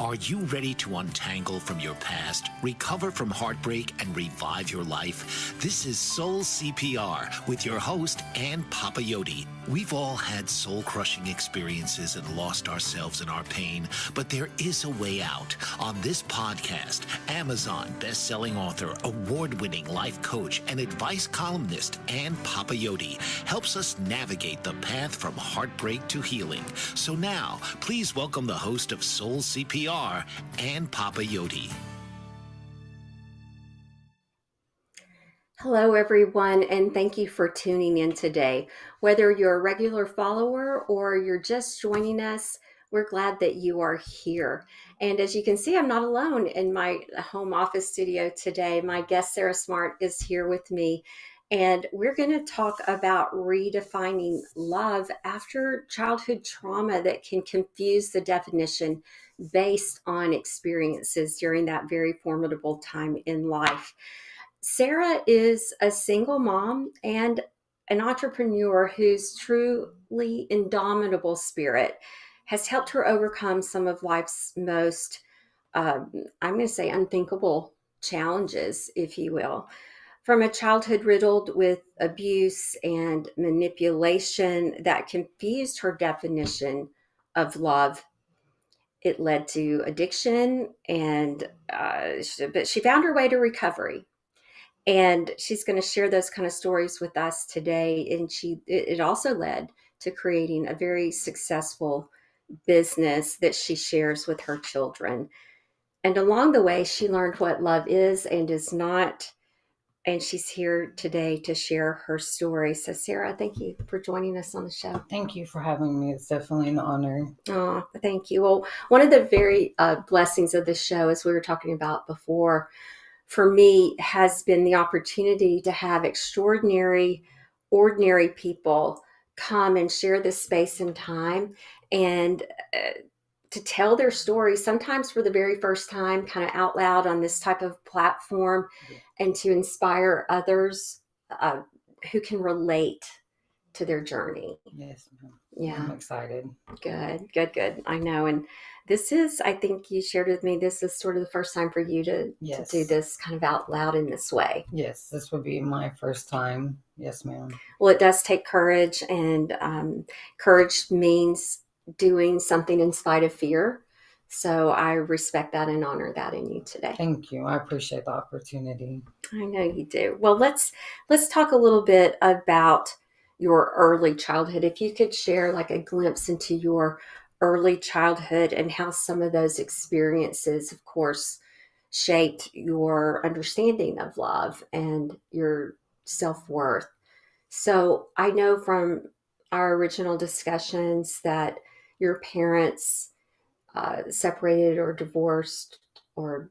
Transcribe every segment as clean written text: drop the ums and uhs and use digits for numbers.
Are you ready to untangle from your past, recover from heartbreak, and revive your life? This is Soul CPR with your host, Ann Papayoti. We've all had soul-crushing experiences and lost ourselves in our pain, but there is a way out. On this podcast, Amazon best-selling author, award-winning life coach, and advice columnist Ann Papayoti helps us navigate the path from heartbreak to healing. So now, please welcome the host of Soul CPR, Ann Papayoti. Hello, everyone, and thank you for tuning in today. Whether you're a regular follower or you're just joining us, we're glad that you are here. And as you can see, I'm not alone in my home office studio today. My guest, Sarah Smart, is here with me, and we're going to talk about redefining love after childhood trauma that can confuse the definition based on experiences during that very formidable time in life. Sarah is a single mom and an entrepreneur whose truly indomitable spirit has helped her overcome some of life's most, I'm going to say, unthinkable challenges, if you will. From a childhood riddled with abuse and manipulation that confused her definition of love, it led to addiction, but she found her way to recovery. And she's going to share those kind of stories with us today. And it also led to creating a very successful business that she shares with her children. And along the way, she learned what love is and is not. And she's here today to share her story. So, Sarah, thank you for joining us on the show. Thank you for having me. It's definitely an honor. Oh, thank you. Well, one of the very blessings of this show, as we were talking about before, for me has been the opportunity to have extraordinary, ordinary people come and share this space and time and to tell their stories, sometimes for the very first time, kind of out loud on this type of platform, and to inspire others who can relate to their journey. Yes, ma'am. Yeah. I'm excited. Good. I know. And this is, I think you shared with me, this is sort of the first time for you to do this kind of out loud in this way. Yes, this would be my first time. Yes, ma'am. Well, it does take courage, and courage means doing something in spite of fear. So I respect that and honor that in you today. Thank you. I appreciate the opportunity. I know you do. Well, let's talk a little bit about your early childhood. If you could share like a glimpse into your early childhood and how some of those experiences, of course, shaped your understanding of love and your self-worth. So I know from our original discussions that your parents separated or divorced or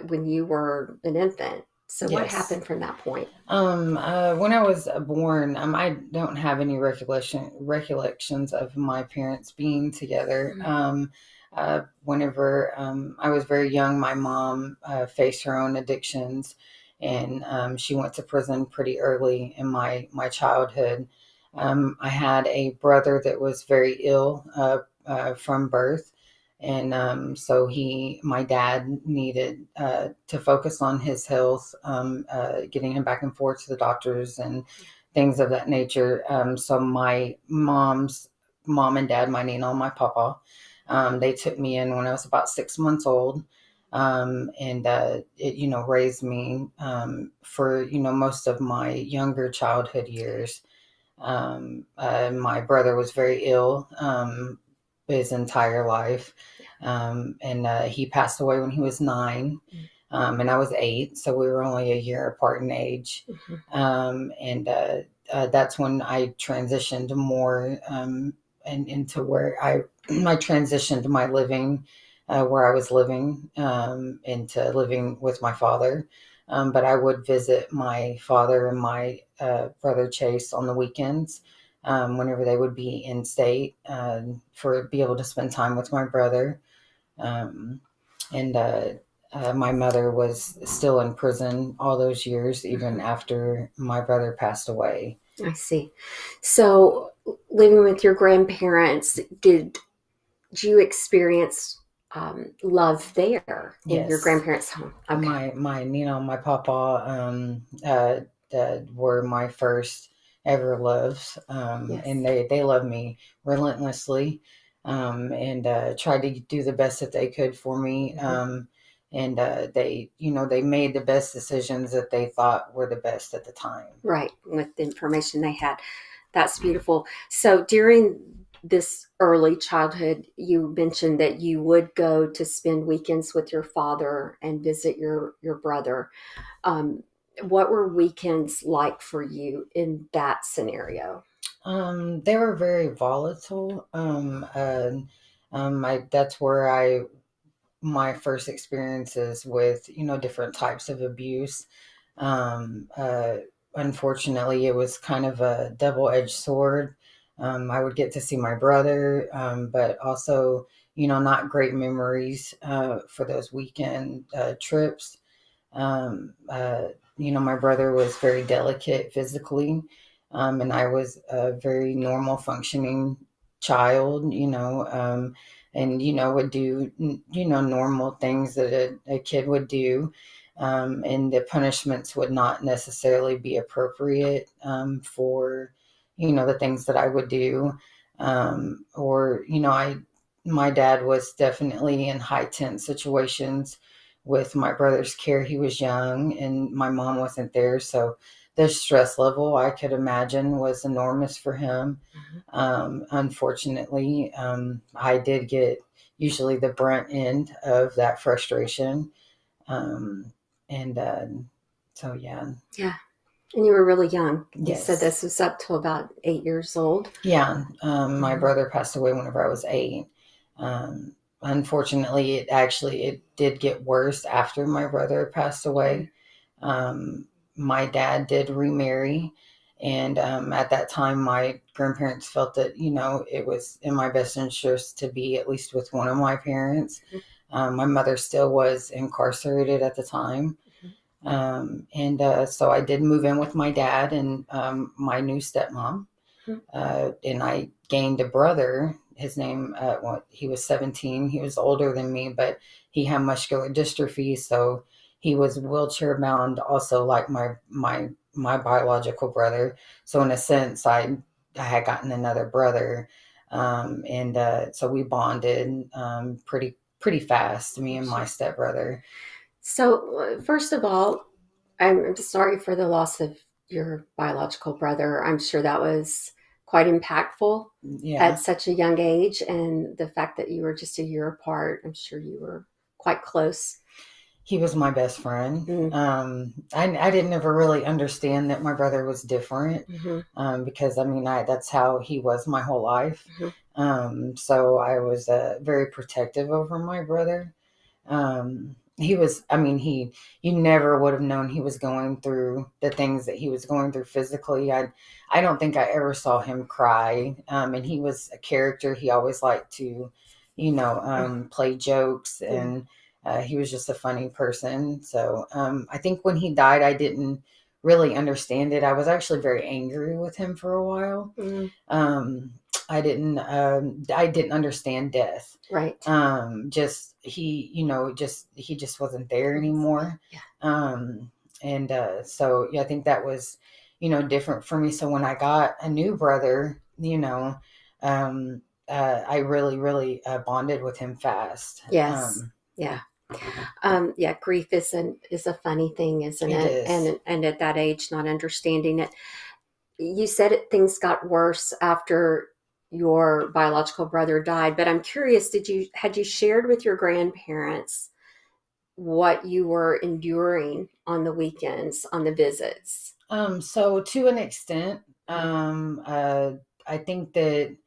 when you were an infant. So what happened from that point? When I was born, I don't have any recollections of my parents being together. Mm-hmm. Whenever I was very young, my mom faced her own addictions, and she went to prison pretty early in my childhood. I had a brother that was very ill from birth. And so my dad needed to focus on his health, getting him back and forth to the doctors and things of that nature. So my mom's mom and dad, my Nina and my papa, they took me in when I was about 6 months old. It raised me for, most of my younger childhood years. My brother was very ill his entire life. He passed away when he was 9, and I was 8, so we were only a year apart in age. That's when I transitioned more and into where I transitioned my living, where I was living, into living with my father. But I would visit my father and my brother Chase on the weekends. Whenever they would be in state, be able to spend time with my brother. My mother was still in prison all those years, even after my brother passed away. I see. So living with your grandparents, did you experience love there in your Yes. grandparents' home. Okay. My papa, were my first ever loves, Yes. and they love me relentlessly, and tried to do the best that they could for me, Hmm. and they made the best decisions that they thought were the best at the time. Right. With the information they had. That's beautiful. So during this early childhood, you mentioned that you would go to spend weekends with your father and visit your brother. Um, what were weekends like for you in that scenario? They were very volatile. That's where I my first experiences with different types of abuse. Um, uh, Unfortunately, it was kind of a double-edged sword. I would get to see my brother, but also not great memories for those weekend trips. Um, uh, my brother was very delicate physically, and I was a very normal functioning child, and, would do, normal things that a kid would do. And the punishments would not necessarily be appropriate for, the things that I would do. My dad was definitely in high tense situations with my brother's care. He was young and my mom wasn't there. So the stress level I could imagine was enormous for him. Mhm. Unfortunately, I did get usually the brunt end of that frustration. Um, and so, yeah. Yeah. And you were really young. You said Yes. this was up to about 8 years old. Yeah, my Mhm. brother passed away whenever I was 8. Unfortunately, it did get worse after my brother passed Mm. away. My dad did remarry, and at that time, my grandparents felt that it was in my best interest to be at least with one of my parents. Mhm. My mother still was incarcerated at the time. Mhm. And so I did move in with my dad and my new stepmom, Mhm. and I gained a brother. His name, he was 17. He was older than me, but he had muscular dystrophy, so he was wheelchair bound, also like my biological brother. So in a sense, I had gotten another brother, and so we bonded pretty fast, me and my stepbrother. So, first of all, I'm sorry for the loss of your biological brother. I'm sure that was quite impactful at Yeah. such a young age. And the fact that you were just a year apart, I'm sure you were quite close. He was my best friend. Mm. I didn't ever really understand that my brother was different, Hmm. because I mean, that's how he was my whole life. Hmm. So I was very protective over my brother. He was, I mean, you never would have known he was going through the things that he was going through physically. I don't think I ever saw him cry. And he was a character. He always liked to, play jokes, Mm. and he was just a funny person. So I think when he died, I didn't really understand it. I was actually very angry with him for a while. Mm. Um, I didn't understand death. Right. Just he just wasn't there anymore. Yeah. Um, and so yeah, I think that was different for me. So when I got a new brother, um, I really bonded with him fast. Yes. Yeah. Yeah. Grief is a funny thing, isn't It it? is. And at that age, not understanding it. You said things got worse after your biological brother died, but I'm curious, had you shared with your grandparents what you were enduring on the weekends, on the visits? So to an extent, Mhm. I think that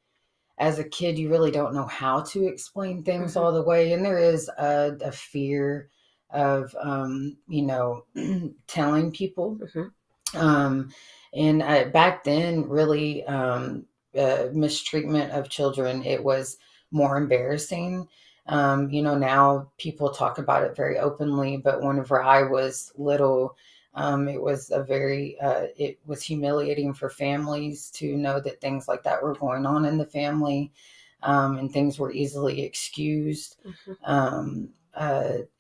as a kid, you really don't know how to explain things Mhm. all the way. And there is a fear of, telling people. Mhm. Um, and back then, really, mistreatment of children, it was more embarrassing. Now people talk about it very openly, but whenever I was little, it was humiliating for families to know that things like that were going on in the family. and things were easily excused. Mm-hmm.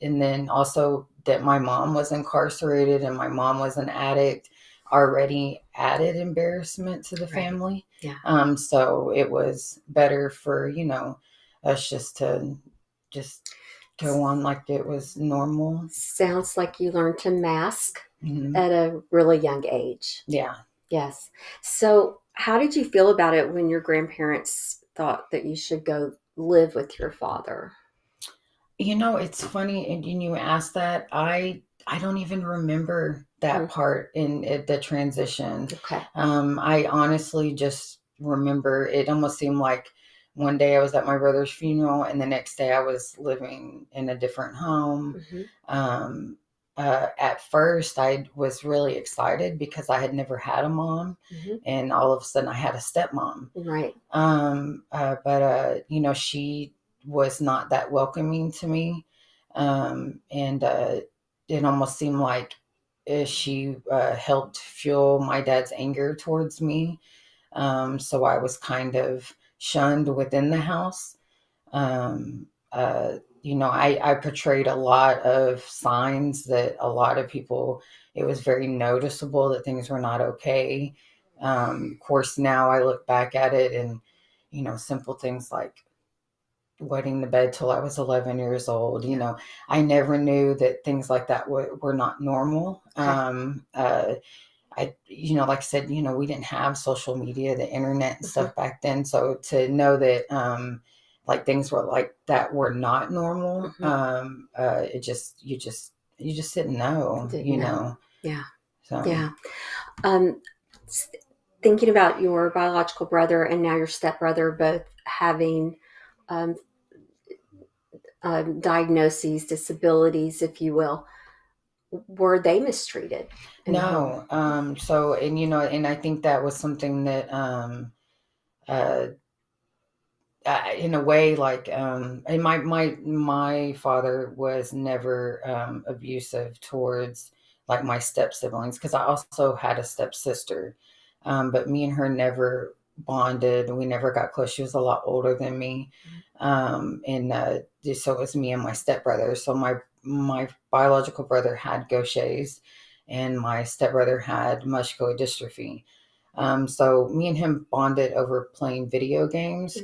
And then also that my mom was incarcerated and my mom was an addict already added embarrassment to the Right. family. Yeah. So it was better for, us just to just go on like it was normal. Sounds like you learned to mask Mhm. at a really young age. Yeah. Yes. So, how did you feel about it when your grandparents thought that you should go live with your father? It's funny, and you asked that. I don't even remember that Mm, part in it, the transition. okay. I honestly just remember it almost seemed like one day I was at my brother's funeral, and the next day I was living in a different home. Hmm. Um, at first, I was really excited because I had never had a mom, Hmm. and all of a sudden I had a stepmom. Right. But she was not that welcoming to me. And it almost seemed like she helped fuel my dad's anger towards me. So I was kind of shunned within the house. Um, I portrayed a lot of signs that a lot of people, it was very noticeable that things were not okay. Of course, now I look back at it and, simple things like wetting the bed till I was 11 years old. Yeah. I never knew that things like that were not normal. Okay. Like I said, we didn't have social media, the internet and Hmm. stuff back then. So to know that, like things were like that were not normal, Hmm. you just didn't know, Didn't know. Yeah. So Yeah. Um, s- Thinking about your biological brother and now your stepbrother both having um, diagnoses, disabilities, if you will, were they mistreated in the home? no. And I think that was something that, uh, in a way, like, and my father was never abusive towards like my step siblings, because I also had a stepsister, but me and her never bonded. We never got close. She was a lot older than me, and so it was me and my stepbrother. So my biological brother had Gaucher's, and my stepbrother had muscular dystrophy. So me and him bonded over playing video games.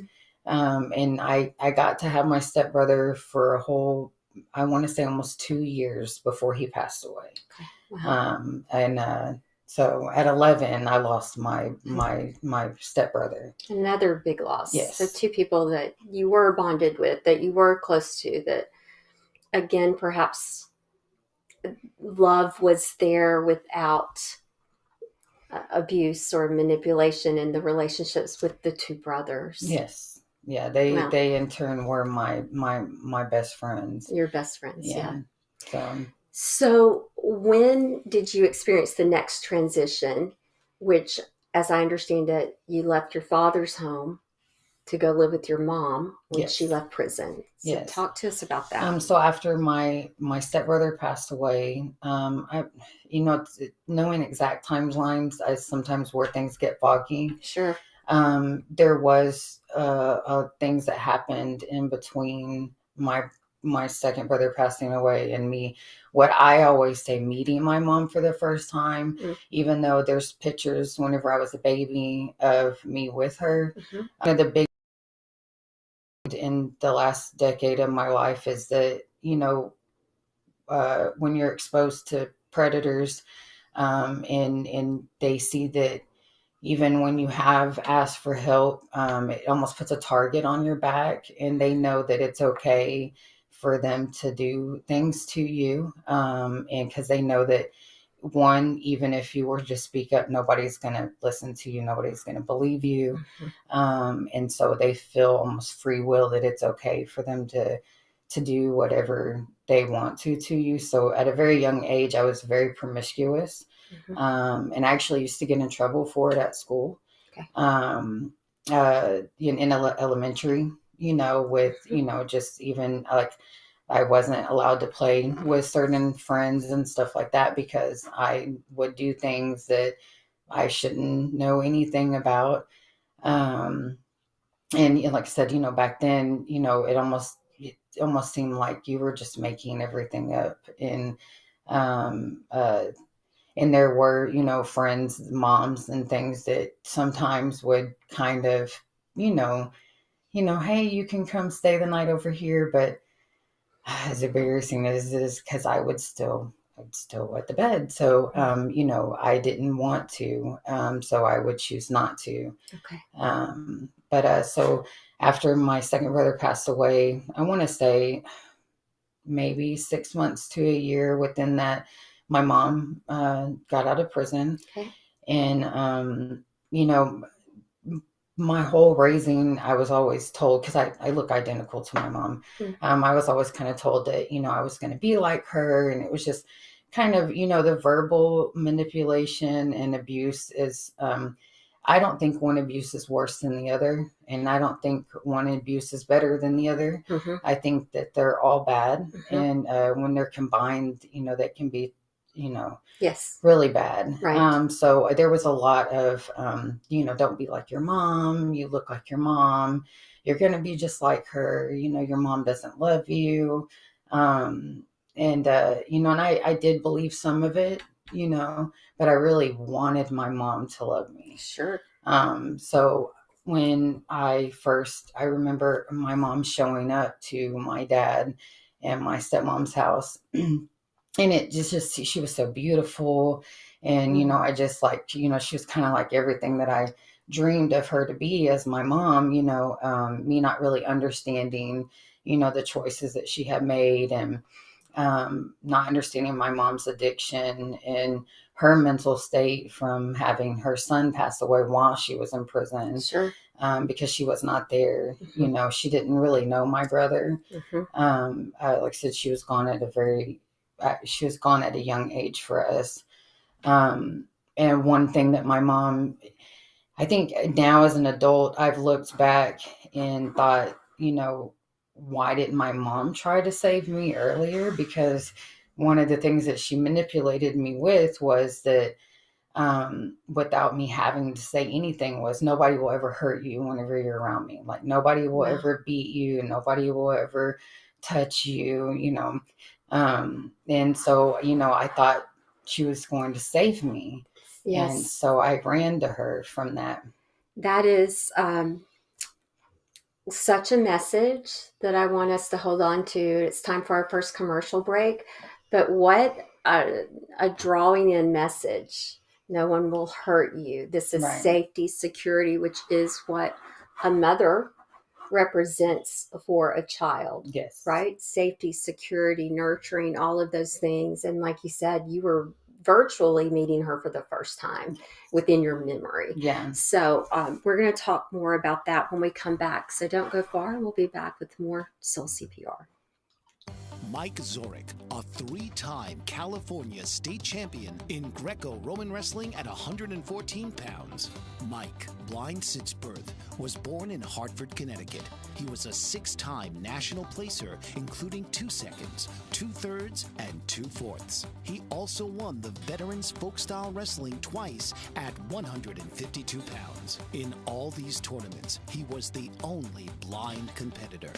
And I got to have my stepbrother for a whole, I want to say almost 2 years before he passed away. Okay. Wow. And so at 11, I lost my stepbrother. Another big loss. So, Yes. two people that you were bonded with, that you were close to, that again, perhaps love was there without abuse or manipulation in the relationships with the two brothers. Yes. Yeah. They Wow. they in turn were my best friends. Your best friends. Yeah. Yeah. So So, when did you experience the next transition, which, as I understand it, you left your father's home to go live with your mom when she yes. left prison? So, Yes. talk to us about that. So after my stepbrother passed away, knowing exact timelines, I sometimes where things get foggy. Sure. There was things that happened in between my second brother passing away and me. What I always say, meeting my mom for the first time, Mm. even though there's pictures whenever I was a baby of me with her. Mm-hmm. One of the big in the last decade of my life is that when you're exposed to predators, and they see that even when you have asked for help, it almost puts a target on your back, and they know that it's okay for them to do things to you, and because they know that one, even if you were to speak up, nobody's going to listen to you, nobody's going to believe you. And so they feel almost free will that it's okay for them to do whatever they want to you. So at a very young age, I was very promiscuous, Mm-hmm. and I actually used to get in trouble for it at school, Okay. in elementary, with, just even like I wasn't allowed to play with certain friends and stuff like that because I would do things that I shouldn't know anything about. Um, And like I said, back then, it almost seemed like you were just making everything up. Um, uh, and there were, friends, moms, and things that sometimes would kind of, you know, hey, you can come stay the night over here, but as embarrassing as it is, because I'd still wet the bed. So, I didn't want to. So I would choose not to. Okay. But so after my second brother passed away, I want to say maybe 6 months to a year within that, my mom got out of prison. Okay. And, you know, my whole raising, I was always told, because I look identical to my mom. Mm. I was always kind of told that, I was going to be like her. And it was just kind of, the verbal manipulation and abuse is, I don't think one abuse is worse than the other. And I don't think one abuse is better than the other. Mm-hmm. I think that they're all bad. Mm-hmm. And when they're combined, that can be, Yes. really bad. Right. So there was a lot of, don't be like your mom. You look like your mom. You're going to be just like her. Your mom doesn't love you. And I did believe some of it, but I really wanted my mom to love me. Sure. So when I remember my mom showing up to my dad and my stepmom's house. And it just she was so beautiful. And, I just like, she was kind of like everything that I dreamed of her to be as my mom, me not really understanding, the choices that she had made, and not understanding my mom's addiction and her mental state from having her son pass away while she was in prison. Sure. Because she was not there. Mm-hmm. She didn't really know my brother. Mm-hmm. Like I said, she was gone at a young age for us. And one thing that my mom, I think now as an adult, I've looked back and thought, why didn't my mom try to save me earlier? Because one of the things that she manipulated me with was that, without me having to say anything, was nobody will ever hurt you whenever you're around me. Like nobody will Wow. ever beat you. Nobody will ever touch you, and so, I thought she was going to save me. Yes. And so I ran to her from that. That is such a message that I want us to hold on to. It's time for our first commercial break. But what a drawing in message. No one will hurt you. This is Right. safety, security, which is what a mother represents for a child. Yes. Right? Safety, security, nurturing, all of those things. And like you said, you were virtually meeting her for the first time within your memory. Yeah. So we're going to talk more about that when we come back. So don't go far. We'll be back with more Soul CPR. Mike Zoric, a 3-time California state champion in Greco-Roman wrestling at 114 pounds. Mike, blind since birth, was born in Hartford, Connecticut. He was a 6-time national placer, including 2 seconds, 2 thirds, and 2 fourths. He also won the Veterans Folk-Style Wrestling twice at 152 pounds. In all these tournaments, he was the only blind competitor.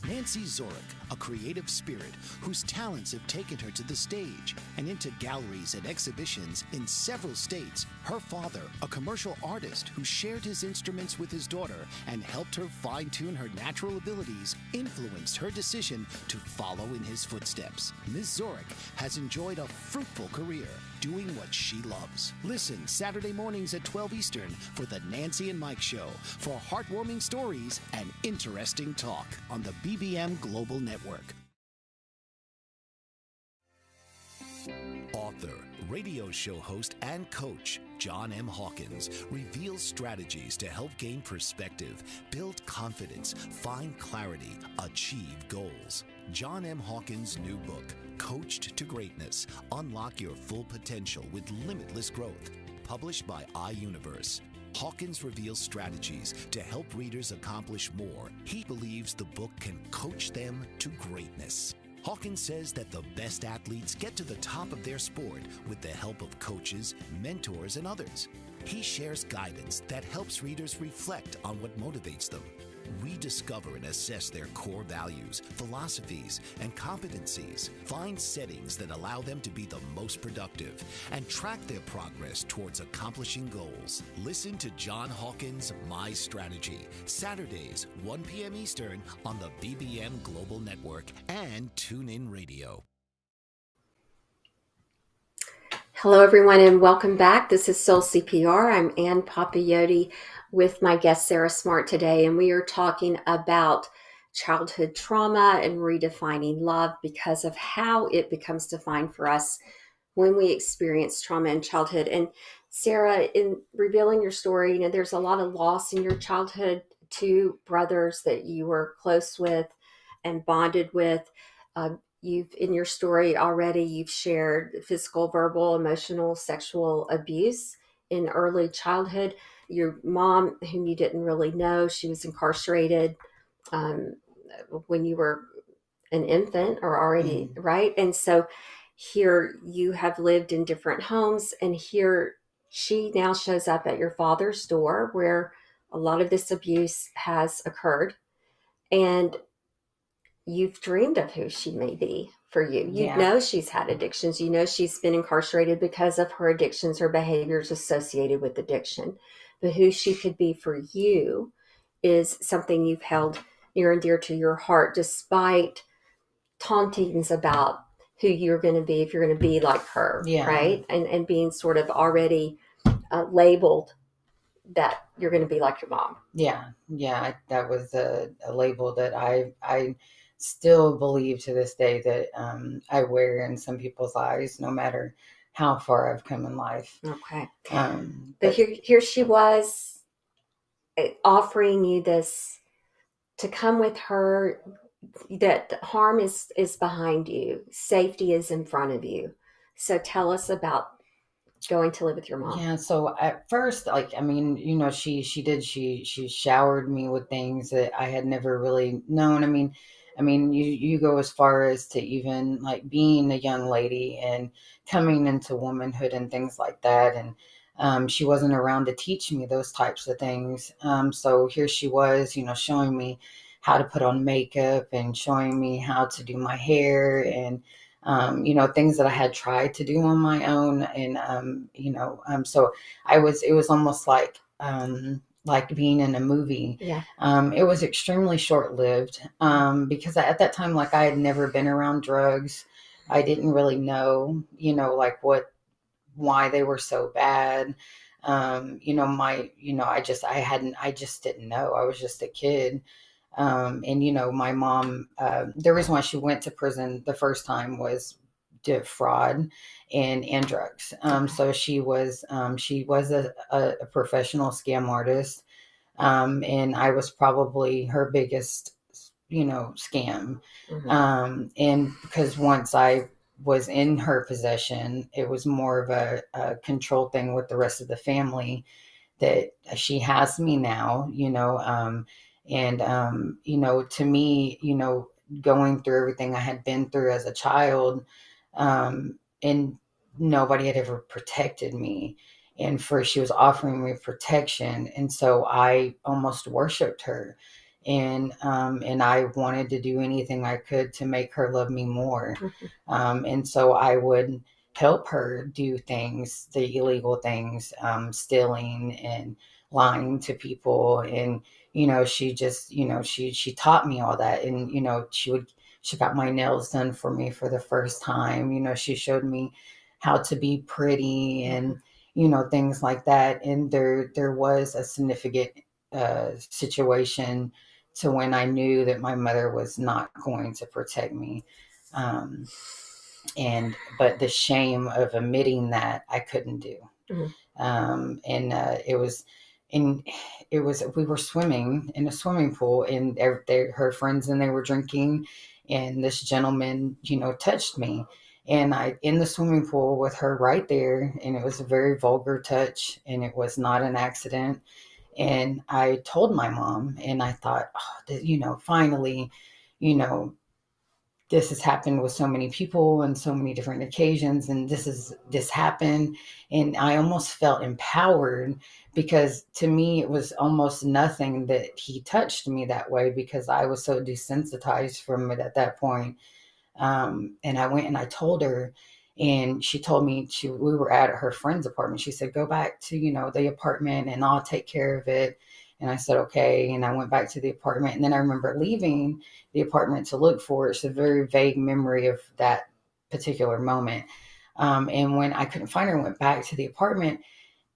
Nancy Zoric, a creative spirit whose talents have taken her to the stage and into galleries and exhibitions in several states. Her father, a commercial artist who shared his instruments with his daughter and helped her fine-tune her natural abilities, influenced her decision to follow in his footsteps. Ms. Zoric has enjoyed a fruitful career doing what she loves. Listen Saturday mornings at 12 Eastern for the Nancy and Mike Show for heartwarming stories and interesting talk on the BBM Global Network. Author, radio show host, and coach John M. Hawkins reveals strategies to help gain perspective, build confidence, find clarity, achieve goals. John M. Hawkins' new book, Coached to Greatness, Unlock Your Full Potential with Limitless Growth, published by iUniverse. Hawkins reveals strategies to help readers accomplish more. He believes the book can coach them to greatness. Hawkins says that the best athletes get to the top of their sport with the help of coaches, mentors, and others. He shares guidance that helps readers reflect on what motivates them. Rediscover and assess their core values, philosophies, and competencies. Find settings that allow them to be the most productive and track their progress towards accomplishing goals. Listen to John Hawkins' My Strategy, Saturdays, 1 p.m. Eastern on the BBM Global Network and TuneIn Radio. Hello, everyone, and welcome back. This is Soul CPR. I'm Ann Papayotti with my guest, Sarah Smart, today, and we are talking about childhood trauma and redefining love because of how it becomes defined for us when we experience trauma in childhood. And Sarah, in revealing your story, there's a lot of loss in your childhood. Two brothers that you were close with and bonded with. You've in your story already, you've shared physical, verbal, emotional, sexual abuse in early childhood. Your mom, whom you didn't really know, she was incarcerated um, when you were an infant or already, right? And so here you have lived in different homes, and here she now shows up at your father's door where a lot of this abuse has occurred. And you've dreamed of who she may be for you. You know she's had addictions. You know she's been incarcerated because of her addictions or behaviors associated with addiction. But who she could be for you is something you've held near and dear to your heart, despite tauntings about who you're going to be if you're going to be like her, right? And being sort of already labeled that you're going to be like your mom. That was a label that I still believe to this day that I wear in some people's eyes, no matter how far I've come in life. Okay. But here she was offering you this to come with her, that harm is behind you, safety is in front of you. So tell us about going to live with your mom. Yeah. So at first, she showered me with things that I had never really known. I mean, you go as far as to even like being a young lady and coming into womanhood and things like that. And she wasn't around to teach me those types of things. So here she was, showing me how to put on makeup and showing me how to do my hair and things that I had tried to do on my own. And, so it was almost like being in a movie. Yeah. It was extremely short-lived because at that time, like I had never been around drugs. I didn't really know, why they were so bad. I just didn't know. I was just a kid. My mom, the reason why she went to prison the first time was to fraud and drugs. So she was a professional scam artist. And I was probably her biggest, scam. And because once I was in her possession, it was more of a control thing with the rest of the family that she has me now, to me, going through everything I had been through as a child, and nobody had ever protected me. And she was offering me protection. And so I almost worshiped her. And I wanted to do anything I could to make her love me more. And so I would help her do things, the illegal things, stealing and lying to people. And, she just, she taught me all that. And, she got my nails done for me for the first time. She showed me how to be pretty and, things like that. And there was a significant situation to when I knew that my mother was not going to protect me. But the shame of admitting that I couldn't do. We were swimming in a swimming pool, and her friends and they were drinking, and this gentleman, touched me, and I in the swimming pool with her right there, and it was a very vulgar touch, and it was not an accident. And I told my mom, and I thought, finally, this has happened with so many people and so many different occasions, and this happened, and I almost felt empowered, because to me it was almost nothing that he touched me that way, because I was so desensitized from it at that point. And I went and I told her, and she told me, we were at her friend's apartment. She said, go back to, the apartment and I'll take care of it. And I said, okay. And I went back to the apartment. And then I remember leaving the apartment to look for it. It's a very vague memory of that particular moment. And when I couldn't find her, I went back to the apartment,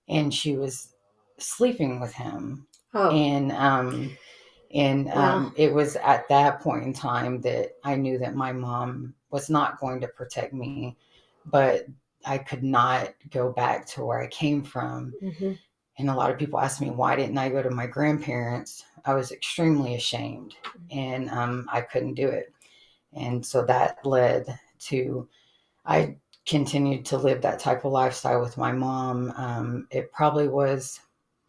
and she was sleeping with him. Oh, And well, it was at that point in time that I knew that my mom was not going to protect me, but I could not go back to where I came from. hmm And a lot of people ask me, why didn't I go to my grandparents? I was extremely ashamed, and I couldn't do it. And so that led to, I continued to live that type of lifestyle with my mom. It probably was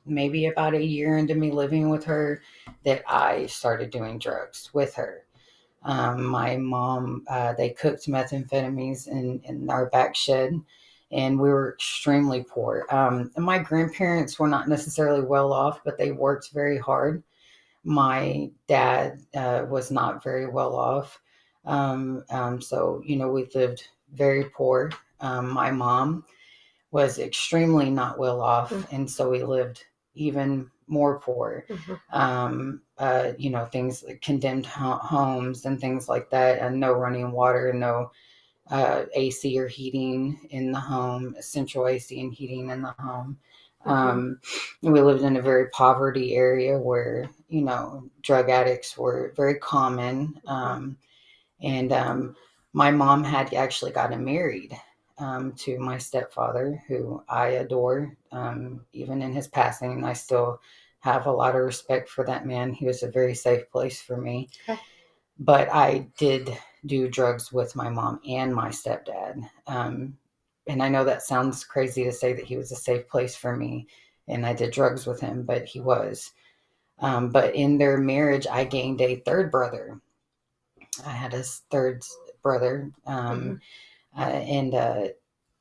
maybe about a year into me living with her that I started doing drugs with her. My mom, they cooked methamphetamines in our back shed, and we were extremely poor. And my grandparents were not necessarily well off, but they worked very hard. My dad was not very well off. So, we lived very poor. My mom was extremely not well off, and so we lived even more poor. hmm Things like condemned homes and things like that, and no running water, no AC or heating in the home, central AC and heating in the home. hmm We lived in a very poverty area where, drug addicts were very common. And my mom had actually gotten married to my stepfather, who I adore. Even in his passing, I still have a lot of respect for that man. He was a very safe place for me. Okay. But I did do drugs with my mom and my stepdad. And I know that sounds crazy to say that he was a safe place for me and I did drugs with him, but he was. But in their marriage, I gained a third brother. I had a third brother, hmm and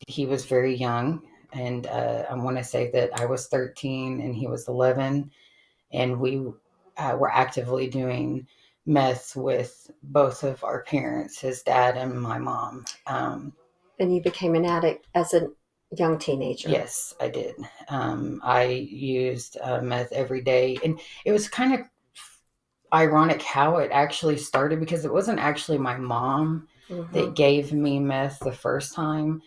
he was very young. And I want to say that I was 13 and he was 11, and we were actively doing meth with both of our parents, his dad and my mom. And you became an addict as a young teenager. Yes, I did. I used meth every day, and it was kind of ironic how it actually started, because it wasn't actually my mom hmm that gave me meth the first time.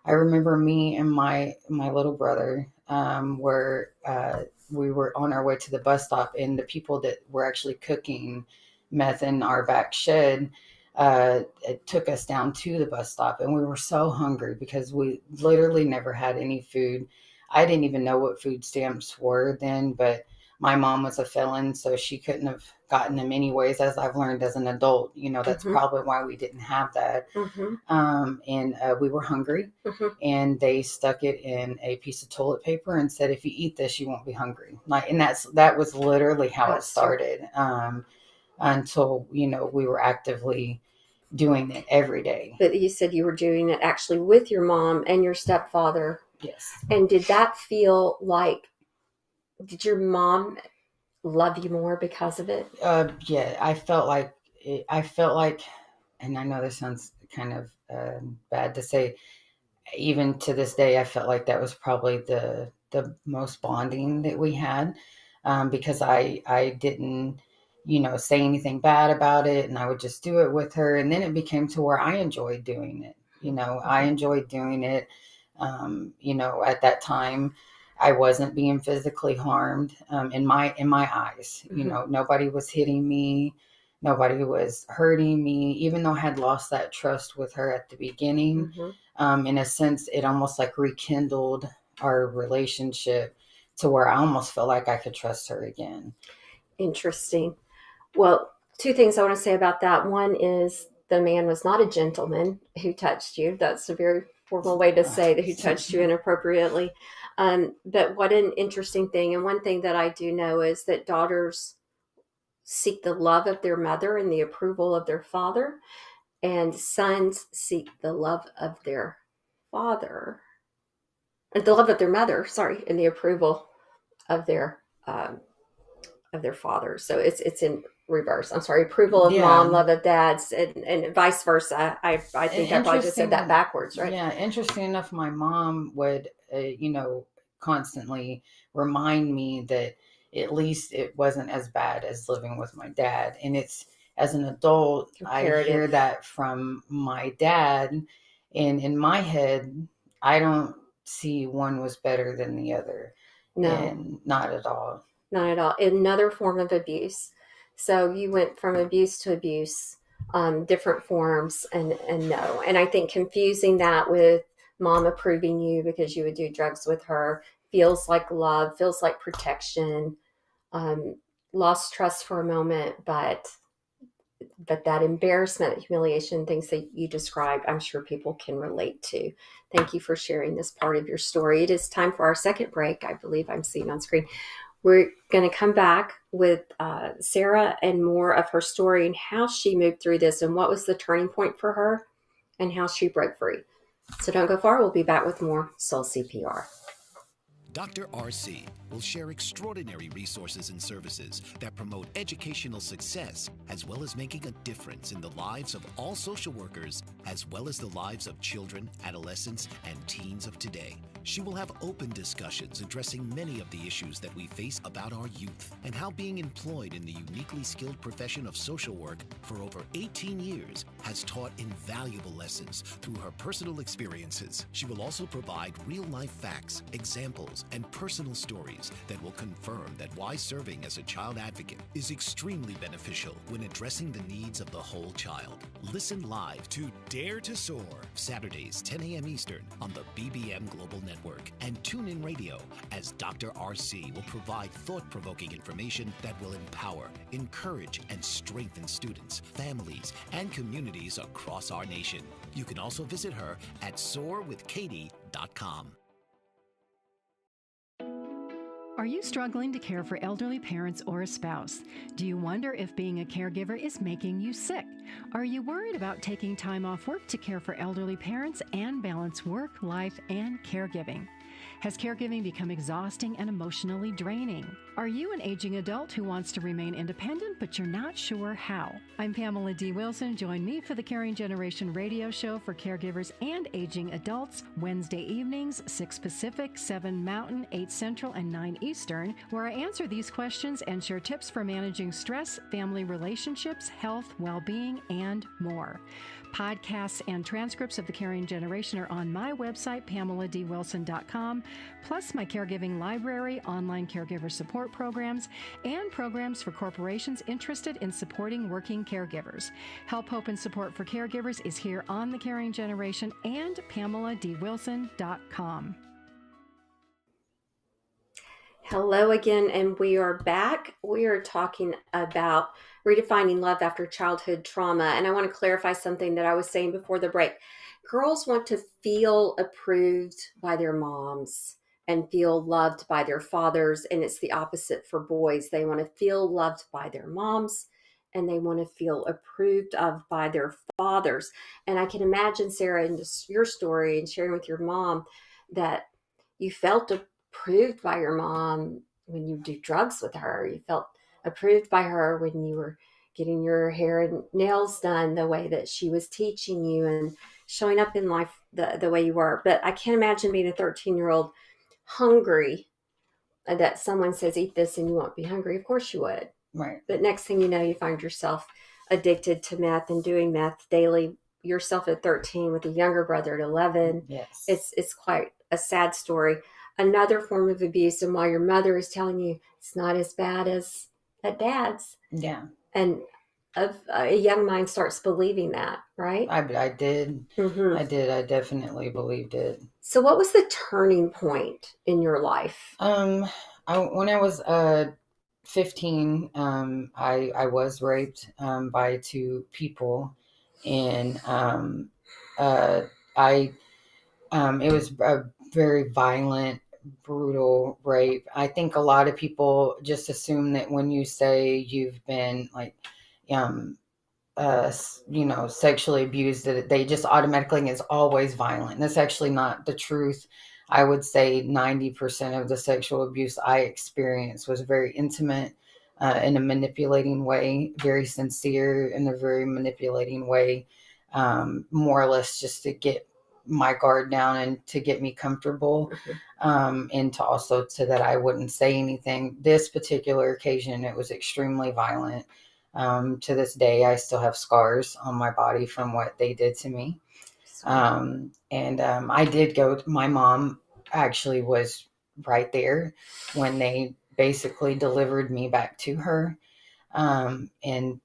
I remember me and my little brother were we were on our way to the bus stop, and the people that were actually cooking meth in our back shed it took us down to the bus stop, and we were so hungry because we literally never had any food. I didn't even know what food stamps were then, but my mom was a felon, so she couldn't have gotten them anyways. As I've learned as an adult, that's hmm probably why we didn't have that. hmm And we were hungry, hmm and they stuck it in a piece of toilet paper and said, "If you eat this, you won't be hungry." Like, and that was literally how it That's terrible. started. Until we were actively doing it every day. But you said you were doing it actually with your mom and your stepfather. Yes. And did that feel like, did your mom love you more because of it? Yeah, I felt like I felt like, and I know this sounds kind of bad to say, even to this day, I felt like that was probably the most bonding that we had, because I didn't say anything bad about it, and I would just do it with her, and then it became to where I enjoyed doing it. I hmm enjoyed doing it. At that time, I wasn't being physically harmed in my eyes. hmm Nobody was hitting me. Nobody was hurting me, even though I had lost that trust with her at the beginning. hmm In a sense, it almost like rekindled our relationship to where I almost felt like I could trust her again. Interesting. Well, two things I want to say about that. One is the man was not a gentleman who touched you. That's a very formal way to say that, who touched you inappropriately. But what an interesting thing. And one thing that I do know is that daughters seek the love of their mother and the approval of their father. and sons seek the love of their father, the love of their mother, sorry, and the approval of their father. So it's in reverse. I'm sorry, approval of mom, Yeah. love of dad's, and vice versa. I think I probably just said that backwards, right? Yeah, interesting enough, my mom would, constantly remind me that at least it wasn't as bad as living with my dad. And it's, as an adult, I hear that from my dad, and in my head, I don't see one was better than the other. No, and not at all. Not at all. Another form of abuse. So you went from abuse to abuse, different forms, and no. And I think confusing that with mom approving you because you would do drugs with her feels like love, feels like protection. Um, Lost trust for a moment, but that embarrassment, that humiliation, things that you described, I'm sure people can relate to. Thank you for sharing this part of your story. It is time for our second break. I believe I'm seeing on screen. We're going to come back with Sarah and more of her story and how she moved through this and what was the turning point for her and how she broke free. So don't go far. We'll be back with more Soul CPR. Dr. RC will share extraordinary resources and services that promote educational success, as well as making a difference in the lives of all social workers, as well as the lives of children, adolescents, and teens of today. She will have open discussions addressing many of the issues that we face about our youth and how being employed in the uniquely skilled profession of social work for over 18 years has taught invaluable lessons through her personal experiences. She will also provide real-life facts, examples, and personal stories that will confirm that why serving as a child advocate is extremely beneficial when addressing the needs of the whole child. Listen live to Dare to Soar, Saturdays 10 a.m. Eastern on the BBM Global Network, and TuneIn Radio as Dr. RC will provide thought-provoking information that will empower, encourage, and strengthen students, families, and communities across our nation. You can also visit her at soarwithkatie.com. Are you struggling to care for elderly parents or a spouse? Do you wonder if being a caregiver is making you sick? Are you worried about taking time off work to care for elderly parents and balance work, life, and caregiving? Has caregiving become exhausting and emotionally draining? Are you an aging adult who wants to remain independent, but you're not sure how? I'm Pamela D. Wilson. Join me for the Caring Generation radio show for caregivers and aging adults, Wednesday evenings, 6 Pacific, 7 Mountain, 8 Central, and 9 Eastern, where I answer these questions and share tips for managing stress, family relationships, health, well-being, and more. Podcasts and transcripts of the Caring Generation are on my website, PamelaDWilson.com, plus my caregiving library, online caregiver support programs, and programs for corporations interested in supporting working caregivers. Help, hope, and support for caregivers is here on the Caring Generation and PamelaDWilson.com. Hello again, and we are back. We are talking about redefining love after childhood trauma. And I want to clarify something that I was saying before the break. Girls want to feel approved by their moms and feel loved by their fathers. And it's the opposite for boys. They want to feel loved by their moms and they want to feel approved of by their fathers. And I can imagine, Sarah, in your story and sharing with your mom that you felt approved by your mom when you do drugs with her. You felt approved by her when you were getting your hair and nails done the way that she was teaching you and showing up in life the way you were. But I can't imagine being a 13-year-old hungry that someone says, eat this and you won't be hungry. Of course you would. Right. But next thing you know, you find yourself addicted to meth and doing meth daily yourself at 13 with a younger brother at 11. Yes. It's quite a sad story. Another form of abuse, and while your mother is telling you it's not as bad as at dad's. Yeah. And a young mind starts believing that, right? I did. Mm-hmm. I definitely believed it. So what was the turning point in your life? When I was 15, I was raped by two people, and it was a very violent, brutal rape. I think a lot of people just assume that when you say you've been sexually abused, that they just automatically is always violent. And that's actually not the truth. I would say 90% of the sexual abuse I experienced was very intimate, in a manipulating way, very sincere in a very manipulating way, more or less just to get my guard down and to get me comfortable, and to also so that I wouldn't say anything. This particular occasion, it was extremely violent. To this day, I still have scars on my body from what they did to me. I did go, my mom actually was right there when they basically delivered me back to her. And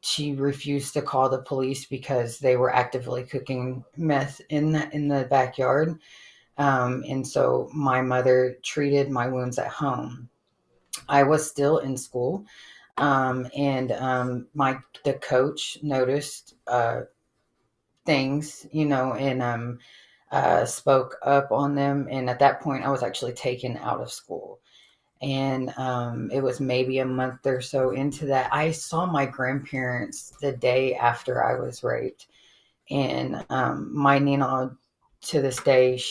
she refused to call the police because they were actively cooking meth in the backyard. And so my mother treated my wounds at home. I was still in school, and the coach noticed things, and spoke up on them. And at that point, I was actually taken out of school. And it was maybe a month or so into that. I saw my grandparents the day after I was raped. And my Nina, to this day,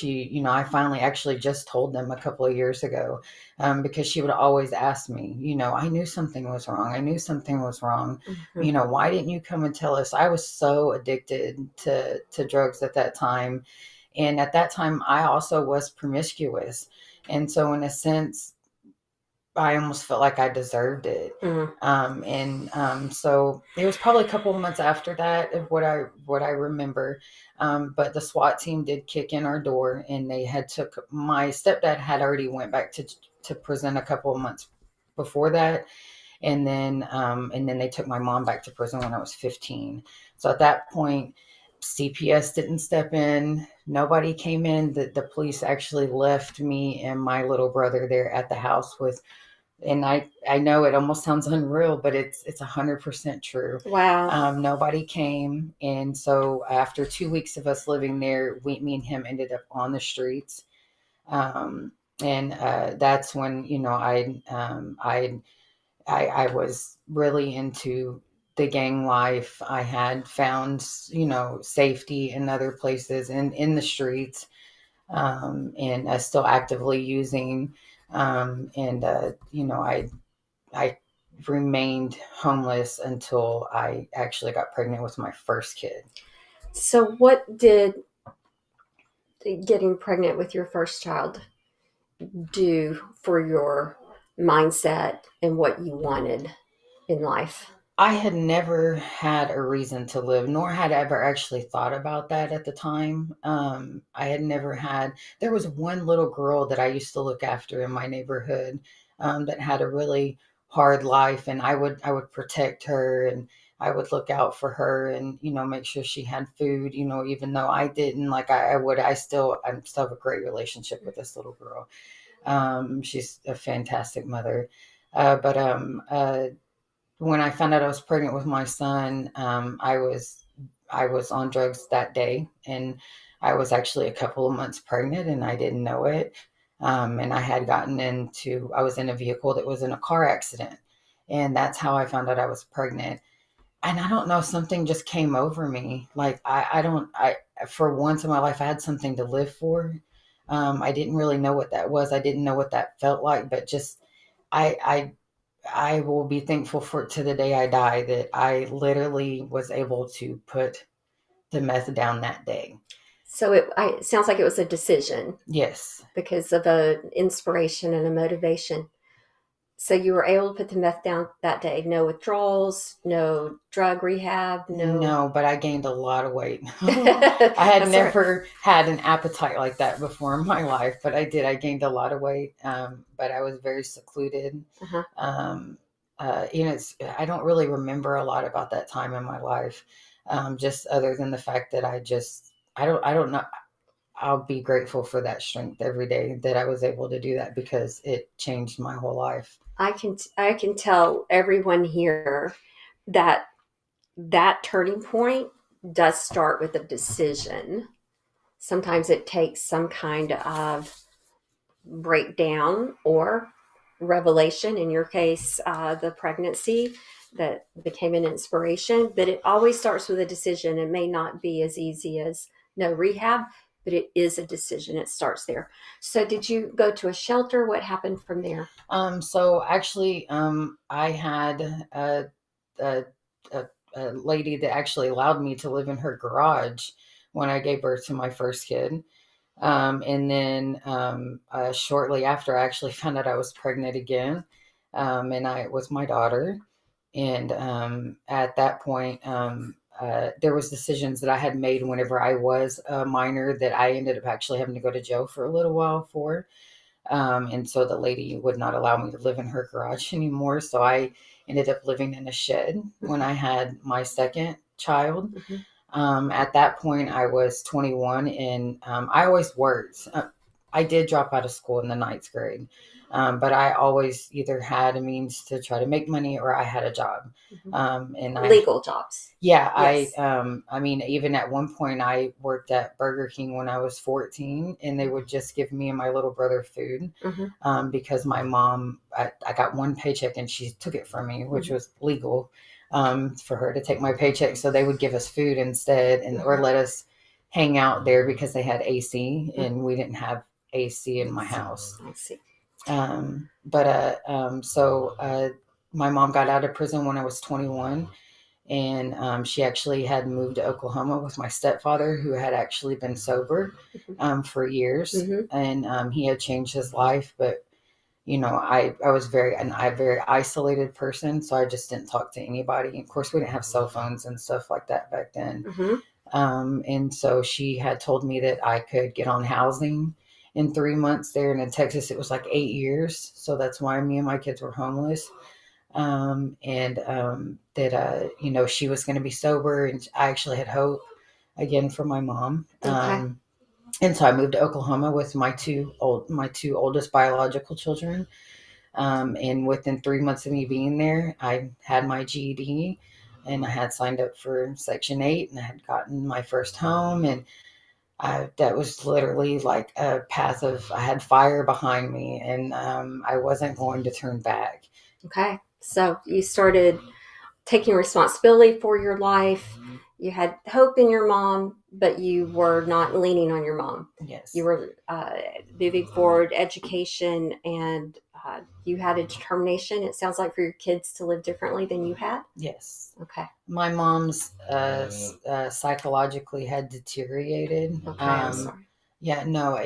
I finally actually just told them a couple of years ago, because she would always ask me, I knew something was wrong. I knew something was wrong. Why didn't you come and tell us? I was so addicted to drugs at that time. And at that time, I also was promiscuous. And so, in a sense, I almost felt like I deserved it. So it was probably a couple of months after that of what I remember. But the SWAT team did kick in our door, and they had took my stepdad had already went back to prison a couple of months before that. And then they took my mom back to prison when I was 15. So at that point, CPS didn't step in. Nobody came in. The police actually left me and my little brother there at the house with, and I know it almost sounds unreal, but it's 100% true. Wow. Nobody came. And so after 2 weeks of us living there, me and him ended up on the streets. And that's when, I was really into the gang life. I had found, safety in other places and in the streets, and still actively using. I remained homeless until I actually got pregnant with my first kid. So what did getting pregnant with your first child do for your mindset and what you wanted in life? I had never had a reason to live, nor had I ever actually thought about that at the time. I had never had, there was one little girl that I used to look after in my neighborhood, that had a really hard life, and I would protect her, and I would look out for her, and, make sure she had food, even though I didn't, like I still have a great relationship with this little girl. She's a fantastic mother. But when I found out I was pregnant with my son, I was on drugs that day, and I was actually a couple of months pregnant, and I didn't know it. And I was in a vehicle that was in a car accident, and that's how I found out I was pregnant. And I don't know, something just came over me. Like for once in my life, I had something to live for. I didn't really know what that was. I didn't know what that felt like, but just I I will be thankful for to the day I die that I literally was able to put the meth down that day. So it sounds like it was a decision Yes. because of a inspiration and a motivation. So you were able to put the meth down that day. No withdrawals, no drug rehab, No, but I gained a lot of weight. I had never had an appetite like that before in my life, but I did. I gained a lot of weight, but I was very secluded. Uh-huh. I don't really remember a lot about that time in my life, just other than the fact that I don't know. I'll be grateful for that strength every day that I was able to do that, because it changed my whole life. I can tell everyone here that turning point does start with a decision. Sometimes it takes some kind of breakdown or revelation, in your case, the pregnancy that became an inspiration. But it always starts with a decision. It may not be as easy as no rehab, but it is a decision. It starts there. So did you go to a shelter? What happened from there? So actually, I had a, a, a lady that actually allowed me to live in her garage when I gave birth to my first kid. And then shortly after, I actually found out I was pregnant again, and I with my daughter. And at that point, there was decisions that I had made whenever I was a minor that I ended up actually having to go to jail for a little while for. And so the lady would not allow me to live in her garage anymore. So I ended up living in a shed when I had my second child. Mm-hmm. At that point, I was 21, and I always worked. I did drop out of school in the ninth grade, but I always either had a means to try to make money or I had a job. And Legal jobs. Yeah, Yes. I mean, even at one point, I worked at Burger King when I was 14, and they would just give me and my little brother food because my mom, I got one paycheck and she took it from me, which was legal for her to take my paycheck. So they would give us food instead, and or let us hang out there because they had AC and we didn't have AC in my house. I see. So my mom got out of prison when I was 21. And she actually had moved to Oklahoma with my stepfather, who had actually been sober for years, and he had changed his life. But I was a very isolated person, so I just didn't talk to anybody. Of course, we didn't have cell phones and stuff like that back then. And so she had told me that I could get on housing in 3 months there, and in Texas it was like 8 years. So that's why me and my kids were homeless. That she was going to be sober, and I actually had hope again for my mom. Okay. And so I moved to Oklahoma with my two oldest biological children. And within 3 months of me being there, I had my GED, and I had signed up for Section 8, and I had gotten my first home, and that was literally like a path of, I had fire behind me, and I wasn't going to turn back. Okay. So you started taking responsibility for your life. You had hope in your mom, but you were not leaning on your mom. Yes. You were moving forward, education, and you had a determination, it sounds like, for your kids to live differently than you had. Yes. Okay. My mom's psychologically had deteriorated. Okay, I'm sorry. Yeah, no.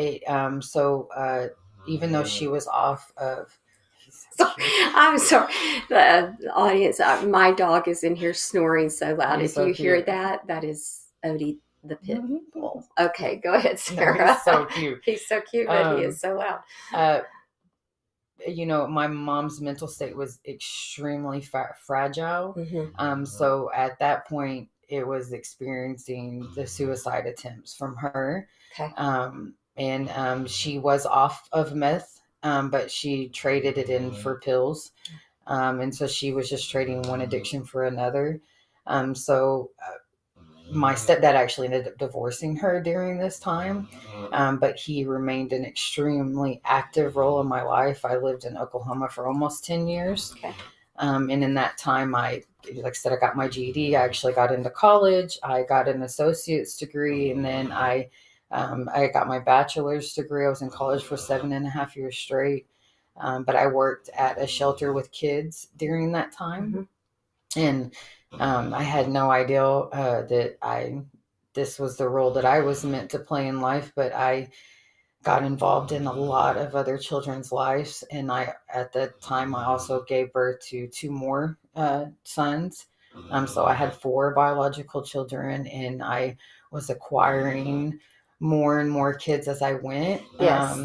Even though she was off of, So, I'm sorry, the audience. My dog is in here snoring so loud. He's If so you hear cute. that is Odie the pit bull. Okay, go ahead, Sarah. No, he's so cute. He's so cute, but he is so loud. My mom's mental state was extremely fragile. Mm-hmm. So at that point, it was experiencing the suicide attempts from her. Okay. And she was off of meth, but she traded it in for pills. And so she was just trading one addiction for another. My stepdad actually ended up divorcing her during this time, but he remained an extremely active role in my life. I lived in Oklahoma for almost 10 years. Okay. And in that time, like I said, I got my GED. I actually got into college. I got an associate's degree, and then I got my bachelor's degree. I was in college for 7.5 years straight. But I worked at a shelter with kids during that time. And I had no idea that this was the role that I was meant to play in life, but I got involved in a lot of other children's lives. And at the time, I also gave birth to two more sons. So I had 4 biological children, and I was acquiring more and more kids as I went. Yes.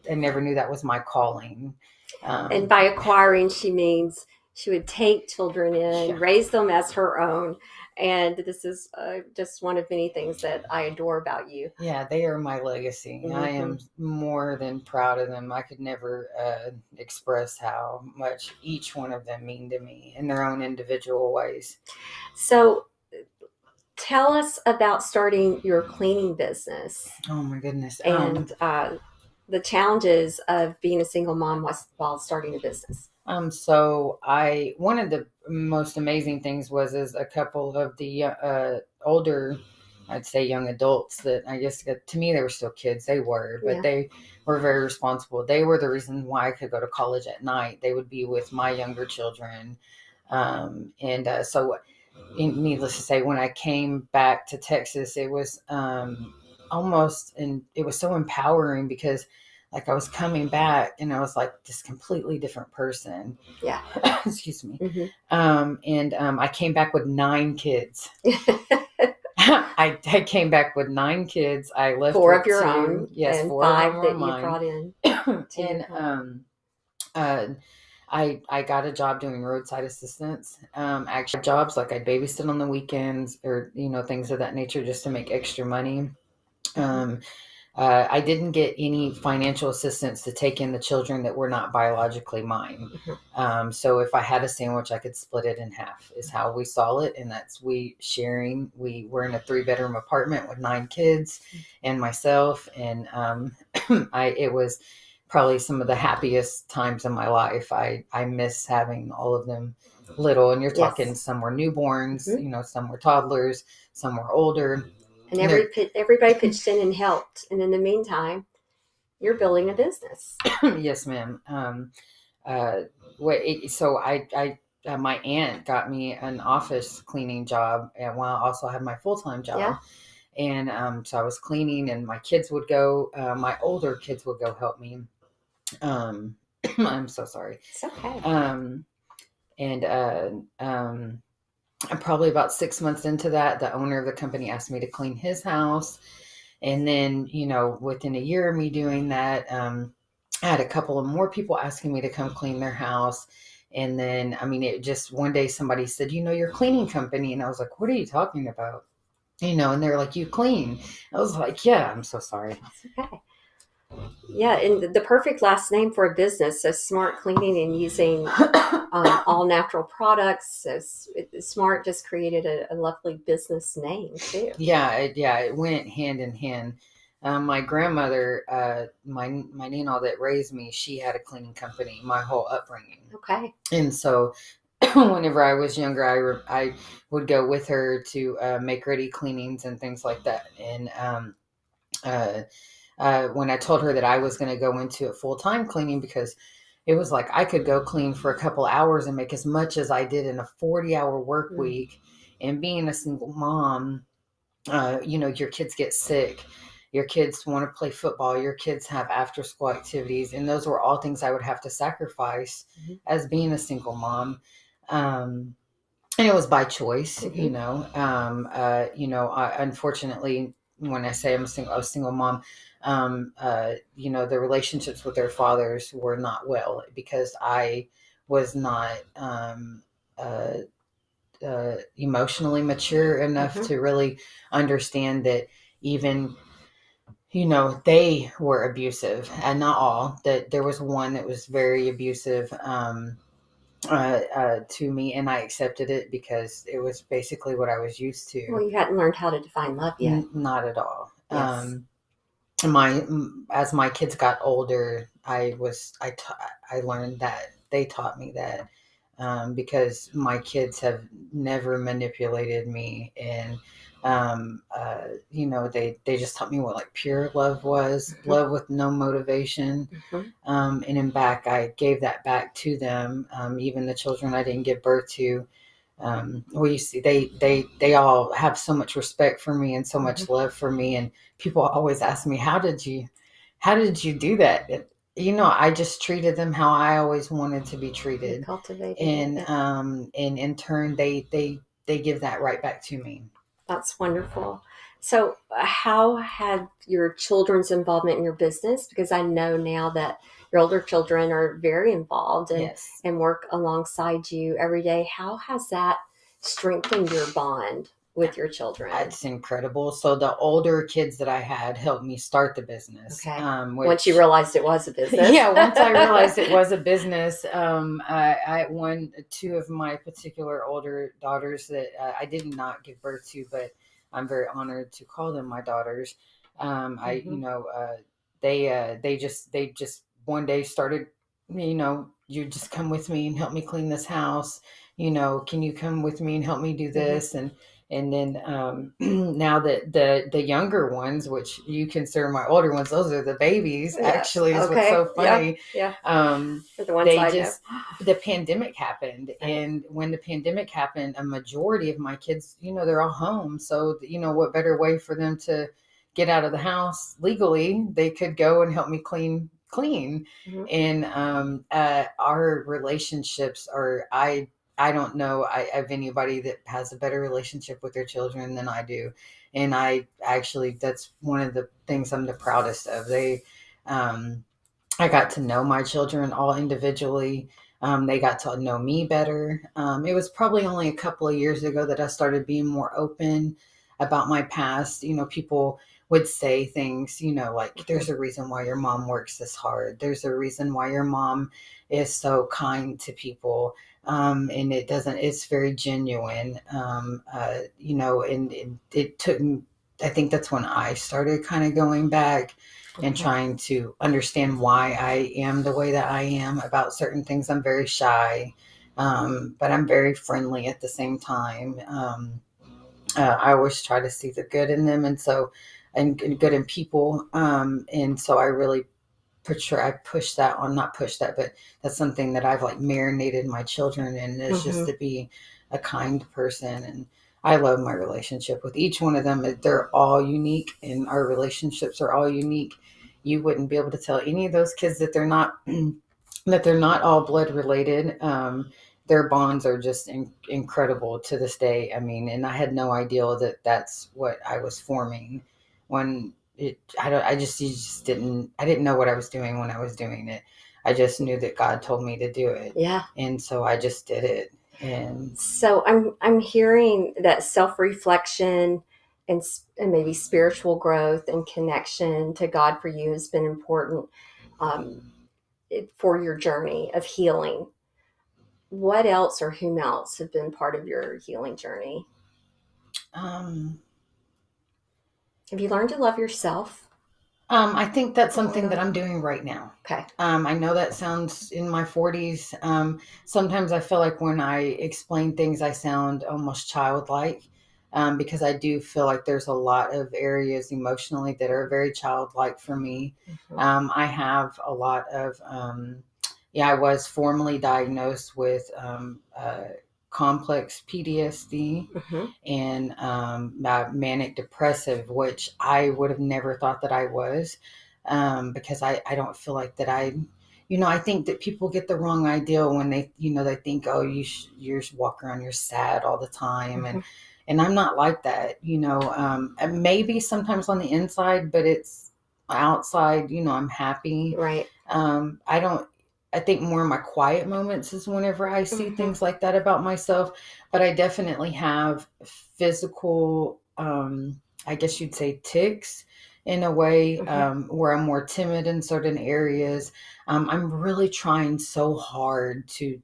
I never knew that was my calling. And by acquiring, she means she would take children in, raise them as her own. And this is just one of many things that I adore about you. Yeah, they are my legacy. I am more than proud of them. I could never express how much each one of them mean to me in their own individual ways. So tell us about starting your cleaning business. Oh my goodness. And the challenges of being a single mom while starting a business? So one of the most amazing things is a couple of the older, I'd say young adults that I guess to me they were still kids. They were, but Yeah. they were very responsible. They were the reason why I could go to college at night. They would be with my younger children, so needless to say, when I came back to Texas, it was it was so empowering because like I was coming back and I was like this completely different person. Yeah. Excuse me. Mm-hmm. I came back with 9 kids. I came back with 9 kids. I left 4 with of your 2. own, Yes, and 4 of 5 them were that you mine. brought in. And I got a job doing roadside assistance. Actually, jobs like I'd babysit on the weekends or things of that nature just to make extra money. I didn't get any financial assistance to take in the children that were not biologically mine. So if I had a sandwich, I could split it in half is how we saw it. And that's we were in a 3-bedroom apartment with 9 kids and myself. And it was probably some of the happiest times in my life. I miss having all of them little, and you're talking Yes. some were newborns, some were toddlers, some were older. And everybody pitched in and helped. And in the meantime, you're building a business. Yes, ma'am. So my aunt got me an office cleaning job, and while I also had my full-time job. Yeah. And so I was cleaning, and my kids would go. My older kids would go help me. I'm so sorry. It's okay. I'm probably about 6 months into that, the owner of the company asked me to clean his house. And then, within a year of me doing that, I had a couple of more people asking me to come clean their house. And then, it just one day somebody said, your cleaning company. And I was like, what are you talking about? And they're like, you clean. I was like, yeah, I'm so sorry. It's okay. Yeah, and the perfect last name for a business. So Smart Cleaning and using all natural products. So Smart just created a lovely business name too. Yeah, it went hand in hand. My grandmother, my Nina that raised me, she had a cleaning company my whole upbringing. Okay. And so whenever I was younger, I would go with her to make ready cleanings and things like that. And when I told her that I was going to go into it full-time cleaning, because it was like I could go clean for a couple hours and make as much as I did in a 40-hour work week. And being a single mom, your kids get sick, your kids want to play football, your kids have after school activities, and those were all things I would have to sacrifice as being a single mom. And it was by choice. Unfortunately, when I say I'm a single mom, the relationships with their fathers were not well because I was not emotionally mature enough to really understand that even they were abusive, and not all, that there was one that was very abusive to me, and I accepted it because it was basically what I was used to. Well, you hadn't learned how to define love yet. Not at all. Yes. As my kids got older, I learned that they taught me that, because my kids have never manipulated me, and they just taught me what like pure love was, love with no motivation. And in back, I gave that back to them. Even the children I didn't give birth to, you see, they all have so much respect for me and so much love for me. And people always ask me, how did you do that? I just treated them how I always wanted to be treated. You cultivated and it. And in turn, they give that right back to me. That's wonderful. So how had your children's involvement in your business, because I know now that your older children are very involved and work alongside you every day, how has that strengthened your bond with your children? It's incredible. So the older kids that I had helped me start the business. Okay. Once you realized it was a business. Yeah, once I realized it was a business, two of my particular older daughters that I did not give birth to, but I'm very honored to call them my daughters. they just one day started, you just come with me and help me clean this house. Can you come with me and help me do this? And then now that the younger ones, which you consider my older ones, those are the babies. Yeah. Actually, is Okay. what's so funny. Yeah. Yeah. The ones They I just the pandemic happened, Right. and when the pandemic happened, a majority of my kids, they're all home. So what better way for them to get out of the house legally? They could go and help me clean. Mhm. And our relationships are, I don't know of anybody that has a better relationship with their children than I do. And I actually, that's one of the things I'm the proudest of. I got to know my children all individually. They got to know me better. It was probably only a couple of years ago that I started being more open about my past. People would say things, like, there's a reason why your mom works this hard. There's a reason why your mom is so kind to people. And it's very genuine. And it took, I think that's when I started kind of going back and trying to understand why I am the way that I am about certain things. I'm very shy, but I'm very friendly at the same time. I always try to see the good in them, and good in people. And so I really I push that on, not push that, but that's something that I've like marinated my children in, is just to be a kind person. And I love my relationship with each one of them. They're all unique, and our relationships are all unique. You wouldn't be able to tell any of those kids that they're not that they're not all blood related. Their bonds are just incredible to this day. I mean, and I had no idea that that's what I was forming when you just didn't, I didn't know what I was doing when I was doing it. I just knew that God told me to do it. Yeah. And so I just did it. And so I'm hearing that self-reflection and maybe spiritual growth and connection to God for you has been important for your journey of healing. What else or whom else have been part of your healing journey? um, Have you learned to love yourself? I think that's something that I'm doing right now. Okay. I know that sounds in my 40s. Sometimes I feel like when I explain things, I sound almost childlike, because I do feel like there's a lot of areas emotionally that are very childlike for me. I have a lot of, I was formally diagnosed with complex PTSD and manic depressive, which I would have never thought that I was, because I don't feel like that I think that people get the wrong idea when they think, oh, you're just walk around, you're sad all the time. And I'm not like that, and maybe sometimes on the inside, but it's outside, I'm happy. Right. I think more of my quiet moments is whenever I see things like that about myself. But I definitely have physical, I guess you'd say, tics in a way, where I'm more timid in certain areas. I'm really trying so hard to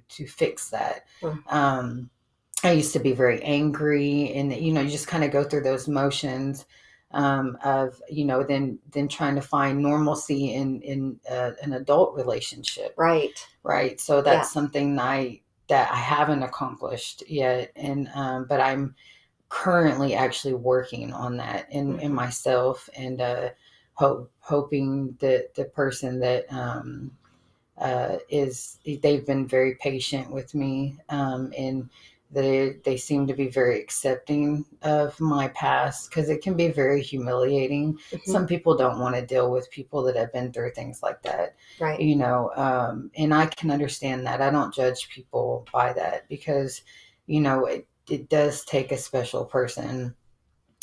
fix that. I used to be very angry, and you just kind of go through those motions, of then trying to find normalcy in an adult relationship. Right. So that's something that I haven't accomplished yet, and but I'm currently actually working on that in myself, and hoping that the person that they've been very patient with me, and they seem to be very accepting of my past, because it can be very humiliating. Some people don't want to deal with people that have been through things like that. Right. And I can understand that. I don't judge people by that, because it does take a special person.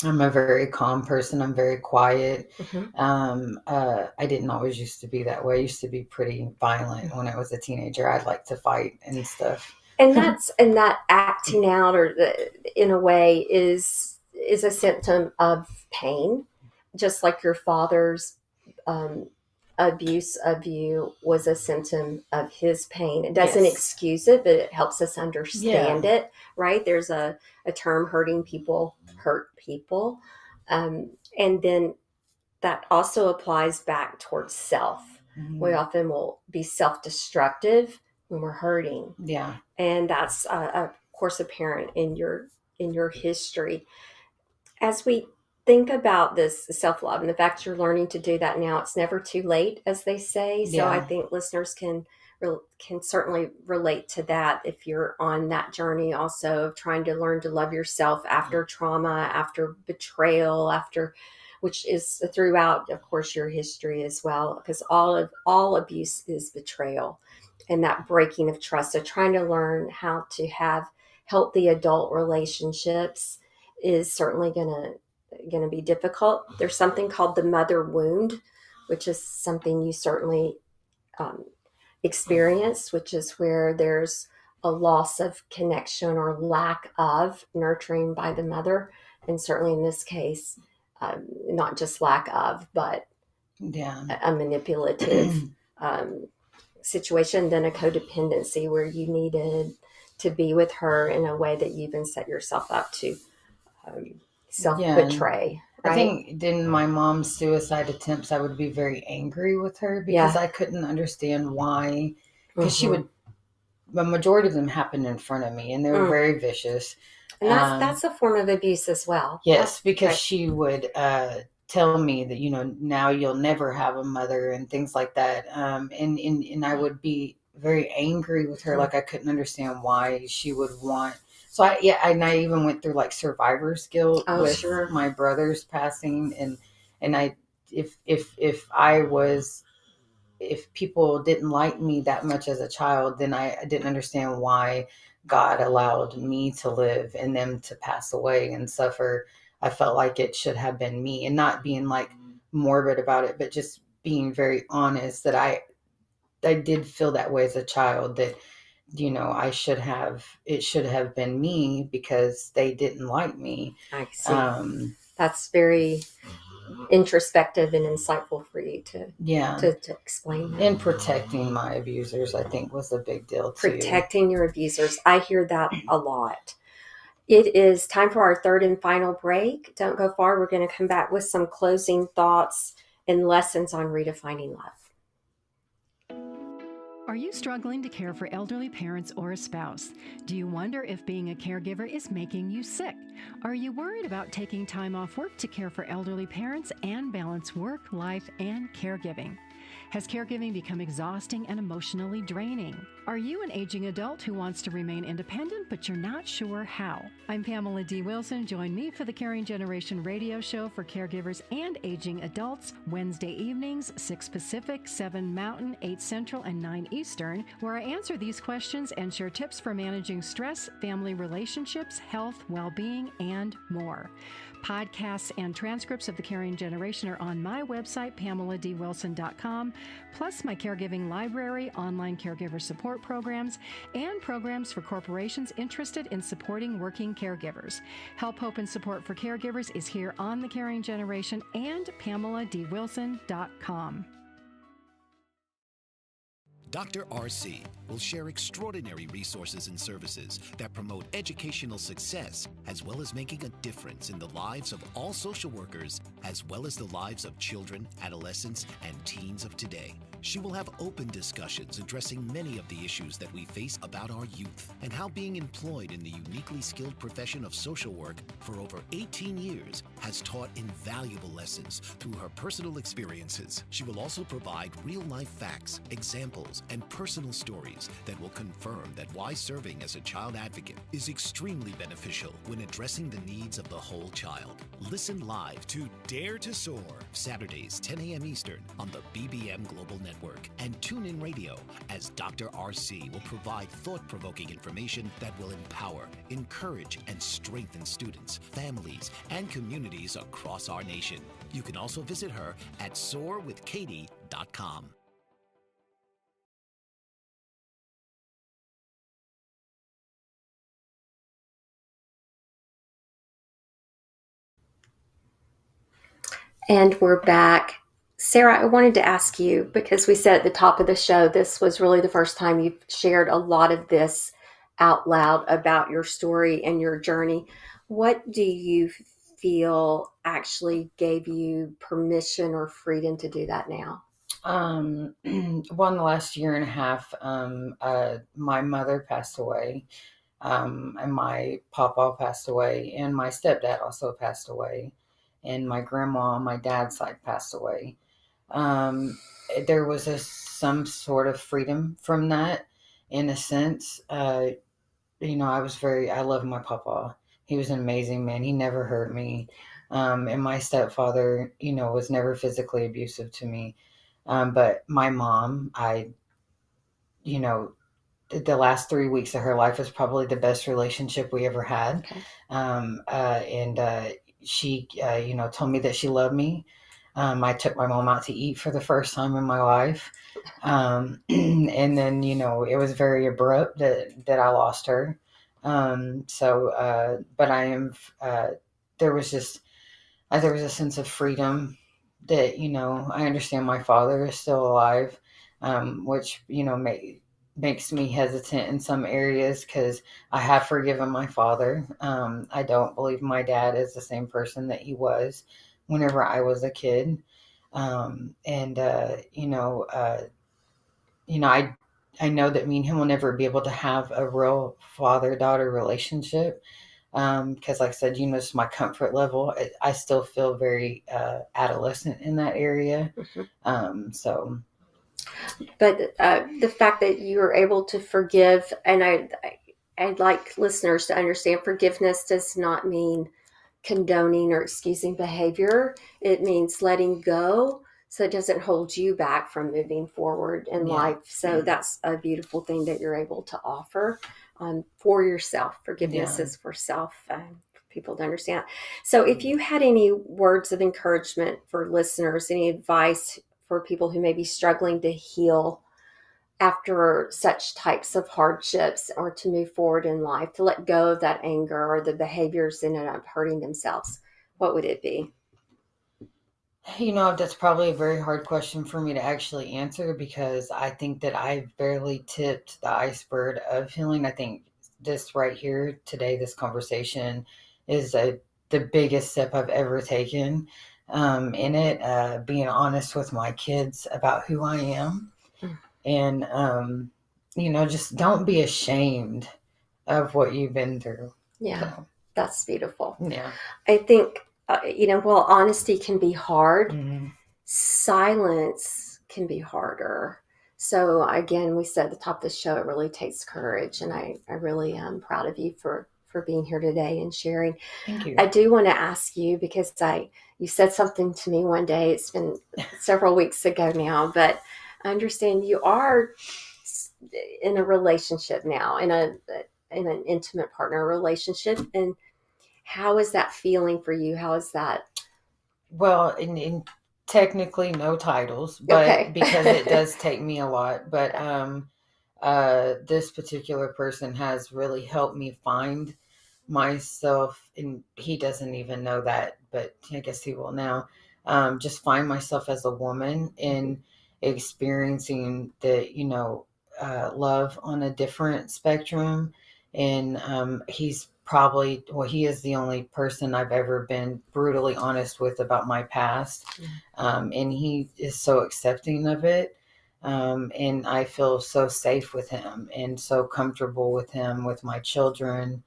I'm a very calm person. I'm very quiet. I didn't always used to be that way. I used to be pretty violent when I was a teenager. I'd like to fight and stuff. And that acting out, or in a way, is a symptom of pain, just like your father's abuse of you was a symptom of his pain. It doesn't excuse it, but it helps us understand it. Right? There's a term: hurting people hurt people, and then that also applies back towards self. Mhm. We often will be self-destructive when we're hurting. Yeah. And that's, of course, apparent in your history. As we think about this self-love and the fact you're learning to do that now, it's never too late, as they say. So I Yeah. think listeners can certainly relate to that if you're on that journey also of trying to learn to love yourself after trauma, after betrayal, after, which is throughout, of course, your history as well, because all abuse is betrayal and that breaking of trust. So trying to learn how to have healthy adult relationships is certainly going to be difficult. There's something called the mother wound, which is something you certainly um, experienced, which is where there's a loss of connection or lack of nurturing by the mother. And certainly in this case, not just lack of, but Yeah. a manipulative situation, then a codependency where you needed to be with her in a way that you even set yourself up to self-betray. I Right? think in my mom's suicide attempts, I would be very angry with her because Yeah. I couldn't understand why. Because she Mhm. would, the majority of them happened in front of me, and they were Mm. very vicious. And that's a form of abuse as well. Yes, because Right. she would tell me that, now you'll never have a mother and things like that. And I would be very angry with her. Mhm. Like I couldn't understand why she would want. So I even went through like survivor's guilt Oh, with sure. my brother's passing, and I if I was if people didn't like me that much as a child, then I didn't understand why God allowed me to live and them to pass away and suffer. I felt like it should have been me, and not being like morbid about it, but just being very honest that I did feel that way as a child, that it should have been me because they didn't like me. I see. That's very introspective and insightful for you to Yeah. to explain that. And protecting my abusers, I think, was a big deal too. Protecting your abusers. I hear that a lot. It is time for our third and final break. Don't go far. We're going to come back with some closing thoughts and lessons on redefining love. Are you struggling to care for elderly parents or a spouse? Do you wonder if being a caregiver is making you sick? Are you worried about taking time off work to care for elderly parents and balance work, life, and caregiving? Has caregiving become exhausting and emotionally draining? Are you an aging adult who wants to remain independent, but you're not sure how? I'm Pamela D. Wilson. Join me for the Caring Generation radio show for caregivers and aging adults, Wednesday evenings, 6 Pacific, 7 Mountain, 8 Central, and 9 Eastern, where I answer these questions and share tips for managing stress, family relationships, health, well-being, and more. Podcasts and transcripts of the Caring Generation are on my website, PamelaDWilson.com, plus my caregiving library, online caregiver support programs, and programs for corporations interested in supporting working caregivers. Help, hope, and support for caregivers is here on the Caring Generation and PamelaDWilson.com. Dr. RC will share extraordinary resources and services that promote educational success, as well as making a difference in the lives of all social workers, as well as the lives of children, adolescents, and teens of today. She will have open discussions addressing many of the issues that we face about our youth and how being employed in the uniquely skilled profession of social work for over 18 years has taught invaluable lessons through her personal experiences. She will also provide real-life facts, examples, and personal stories that will confirm that why serving as a child advocate is extremely beneficial when addressing the needs of the whole child. Listen live to Dare to Soar, Saturdays, 10 a.m. Eastern on the BBM Global Network, and TuneIn Radio as Dr. RC will provide thought-provoking information that will empower, encourage, and strengthen students, families, and communities across our nation. You can also visit her at soarwithkatie.com. And we're back. Sarah, I wanted to ask you, because we said at the top of the show, this was really the first time you've shared a lot of this out loud about your story and your journey. What do you feel actually gave you permission or freedom to do that now? Well, in the last year and a half, my mother passed away, and my papa passed away, and my stepdad also passed away, and my grandma on my dad's side passed away. Um, there was some sort of freedom from that, in a sense. I love my papa. He was an amazing man. He never hurt me. And my stepfather, was never physically abusive to me. But my mom, you know, the last 3 weeks of her life was probably the best relationship we ever had. Okay. And she, told me that she loved me. I took my mom out to eat for the first time in my life. And then, it was very abrupt that I lost her. But there was just, there was a sense of freedom that, I understand my father is still alive, which, makes me hesitant in some areas because I have forgiven my father. I don't believe my dad is the same person that he was whenever I was a kid. And I know that me and him will never be able to have a real father-daughter relationship, because like I said, it's my comfort level. I still feel very adolescent in that area. So But the fact that you are able to forgive, and I'd like listeners to understand, forgiveness does not mean condoning or excusing behavior. It means letting go so it doesn't hold you back from moving forward in life. So that's a beautiful thing that you're able to offer for yourself. Forgiveness is for self, for people to understand. So if you had any words of encouragement for listeners, any advice for people who may be struggling to heal after such types of hardships, or to move forward in life, to let go of that anger or the behaviors that end up hurting themselves, what would it be? That's probably a very hard question for me to actually answer because I think that I've barely tipped the iceberg of healing. I think this right here today, this conversation is the biggest step I've ever taken in it, being honest with my kids about who I am. And, just don't be ashamed of what you've been through. Yeah, so, that's beautiful. Yeah. I think, while honesty can be hard, silence can be harder. So again, we said at the top of the show, it really takes courage. And I really am proud of you for being here today and sharing. Thank you. I do want to ask you, because you said something to me one day, it's been several weeks ago now, but I understand you are in a relationship now, in an intimate partner relationship. And how is that feeling for you? How is that? Well, in technically no titles, but okay. Because it does take me a lot. But this particular person has really helped me find myself, and he doesn't even know that, but I guess he will now. Just find myself as a woman and experiencing the, love on a different spectrum. And he's probably, he is the only person I've ever been brutally honest with about my past. And he is so accepting of it. And I feel so safe with him and so comfortable with him, with my children.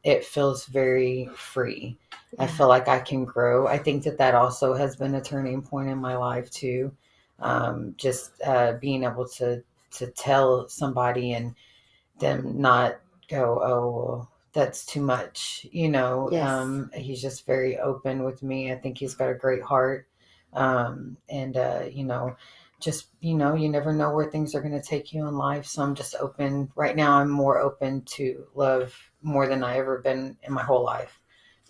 It feels very free. Yeah. I feel like I can grow. I think that also has been a turning point in my life too. Just being able to tell somebody and them not go, oh, well, that's too much, Yes. He's just very open with me. I think he's got a great heart. Just, you never know where things are going to take you in life. So I'm just open. Right now, I'm more open to love more than I ever been in my whole life.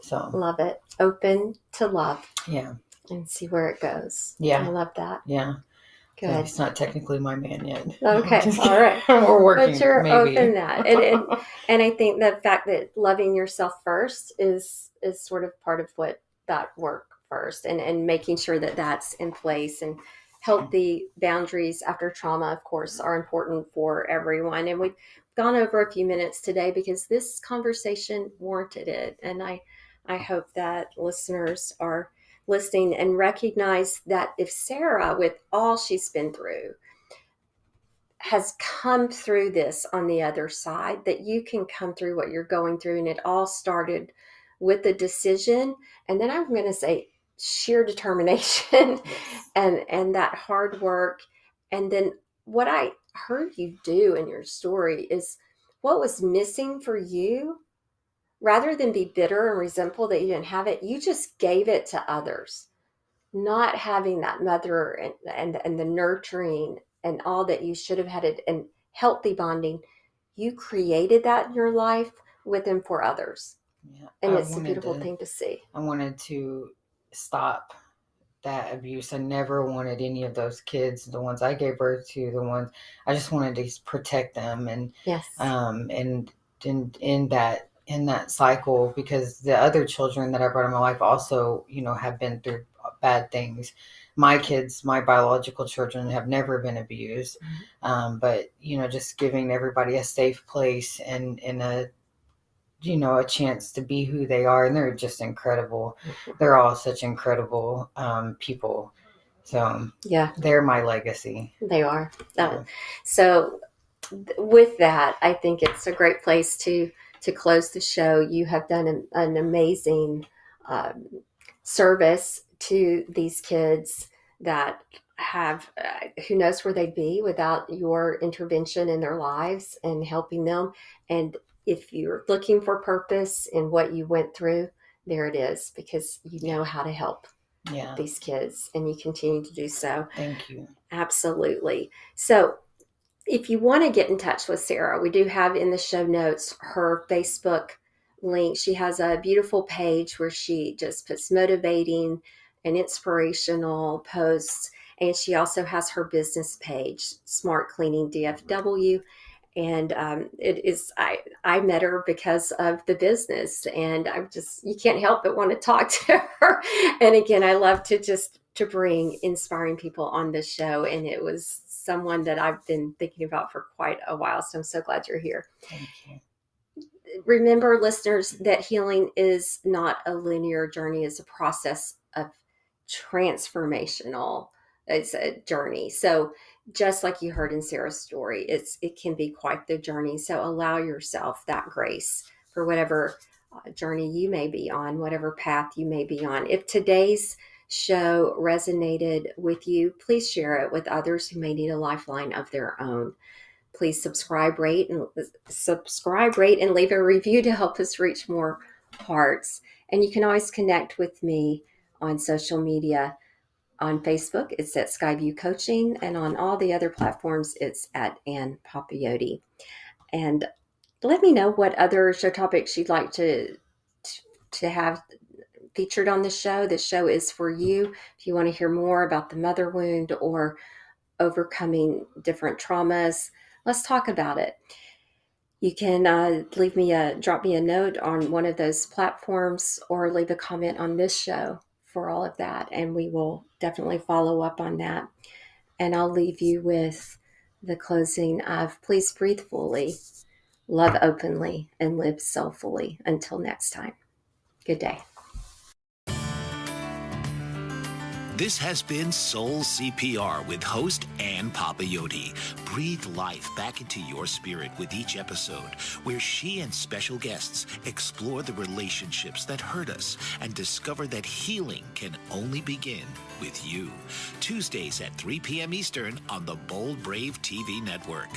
So love it. Open to love. Yeah. And see where it goes. Yeah. I love that. Yeah. Good. So he's not technically my man yet. Okay. All right. We're working. But you're maybe. open that. And I think the fact that loving yourself first is sort of part of what that work first, and making sure that that's in place. And healthy boundaries after trauma, of course, are important for everyone. And we've gone over a few minutes today because this conversation warranted it. And I I hope that listeners are listening and recognize that if Sarah, with all she's been through, has come through this on the other side, that you can come through what you're going through. And it all started with a decision. And then I'm going to say sheer determination and that hard work. And then what I heard you do in your story is what was missing for you. Rather than be bitter and resentful that you didn't have it, you just gave it to others. Not having that mother and the nurturing and all that you should have had it, and healthy bonding, you created that in your life with and for others. Yeah, and it's a beautiful thing to see. I wanted to stop that abuse. I never wanted any of those kids, the ones I gave birth to, the ones I just wanted to protect them and Yes. And in that cycle, because the other children that I brought in my life also, have been through bad things. My kids, my biological children, have never been abused. But just giving everybody a safe place and a chance to be who they are, and they're just incredible. They're all such incredible people. So Yeah, they're my legacy. they are. So with that, I think it's a great place to close the show. You have done an amazing service to these kids that have who knows where they'd be without your intervention in their lives and helping them. And if you're looking for purpose in what you went through, there it is, because you know how to help these kids, and you continue to do so. Thank you. Absolutely. So if you want to get in touch with Sarah, we do have in the show notes her Facebook link. She has a beautiful page where she just puts motivating and inspirational posts. And she also has her business page, Smart Cleaning DFW. And it is, I met her because of the business, and you can't help but want to talk to her. And again, I love to bring inspiring people on this show. And it was someone that I've been thinking about for quite a while. So I'm so glad you're here. Thank you. Remember, listeners, that healing is not a linear journey. It's a process of transformational. It's a journey. So just like you heard in Sarah's story, it can be quite the journey. So allow yourself that grace for whatever journey you may be on, whatever path you may be on. If today's show resonated with you, please share it with others who may need a lifeline of their own. Please subscribe, rate, and leave a review to help us reach more hearts. And you can always connect with me on social media. On Facebook, it's at Skyview Coaching, and on all the other platforms, it's at Ann Papayotti. And let me know what other show topics you'd like to have featured on the show. This show is for you. If you want to hear more about the mother wound or overcoming different traumas, let's talk about it. You can drop me a note on one of those platforms, or leave a comment on this show for all of that, and we will definitely follow up on that. And I'll leave you with the closing of please breathe fully, love openly, and live soulfully. Until next time, good day. This has been Soul CPR with host Ann Papayotti. Breathe life back into your spirit with each episode, where she and special guests explore the relationships that hurt us and discover that healing can only begin with you. Tuesdays at 3 p.m. Eastern on the Bold Brave TV network.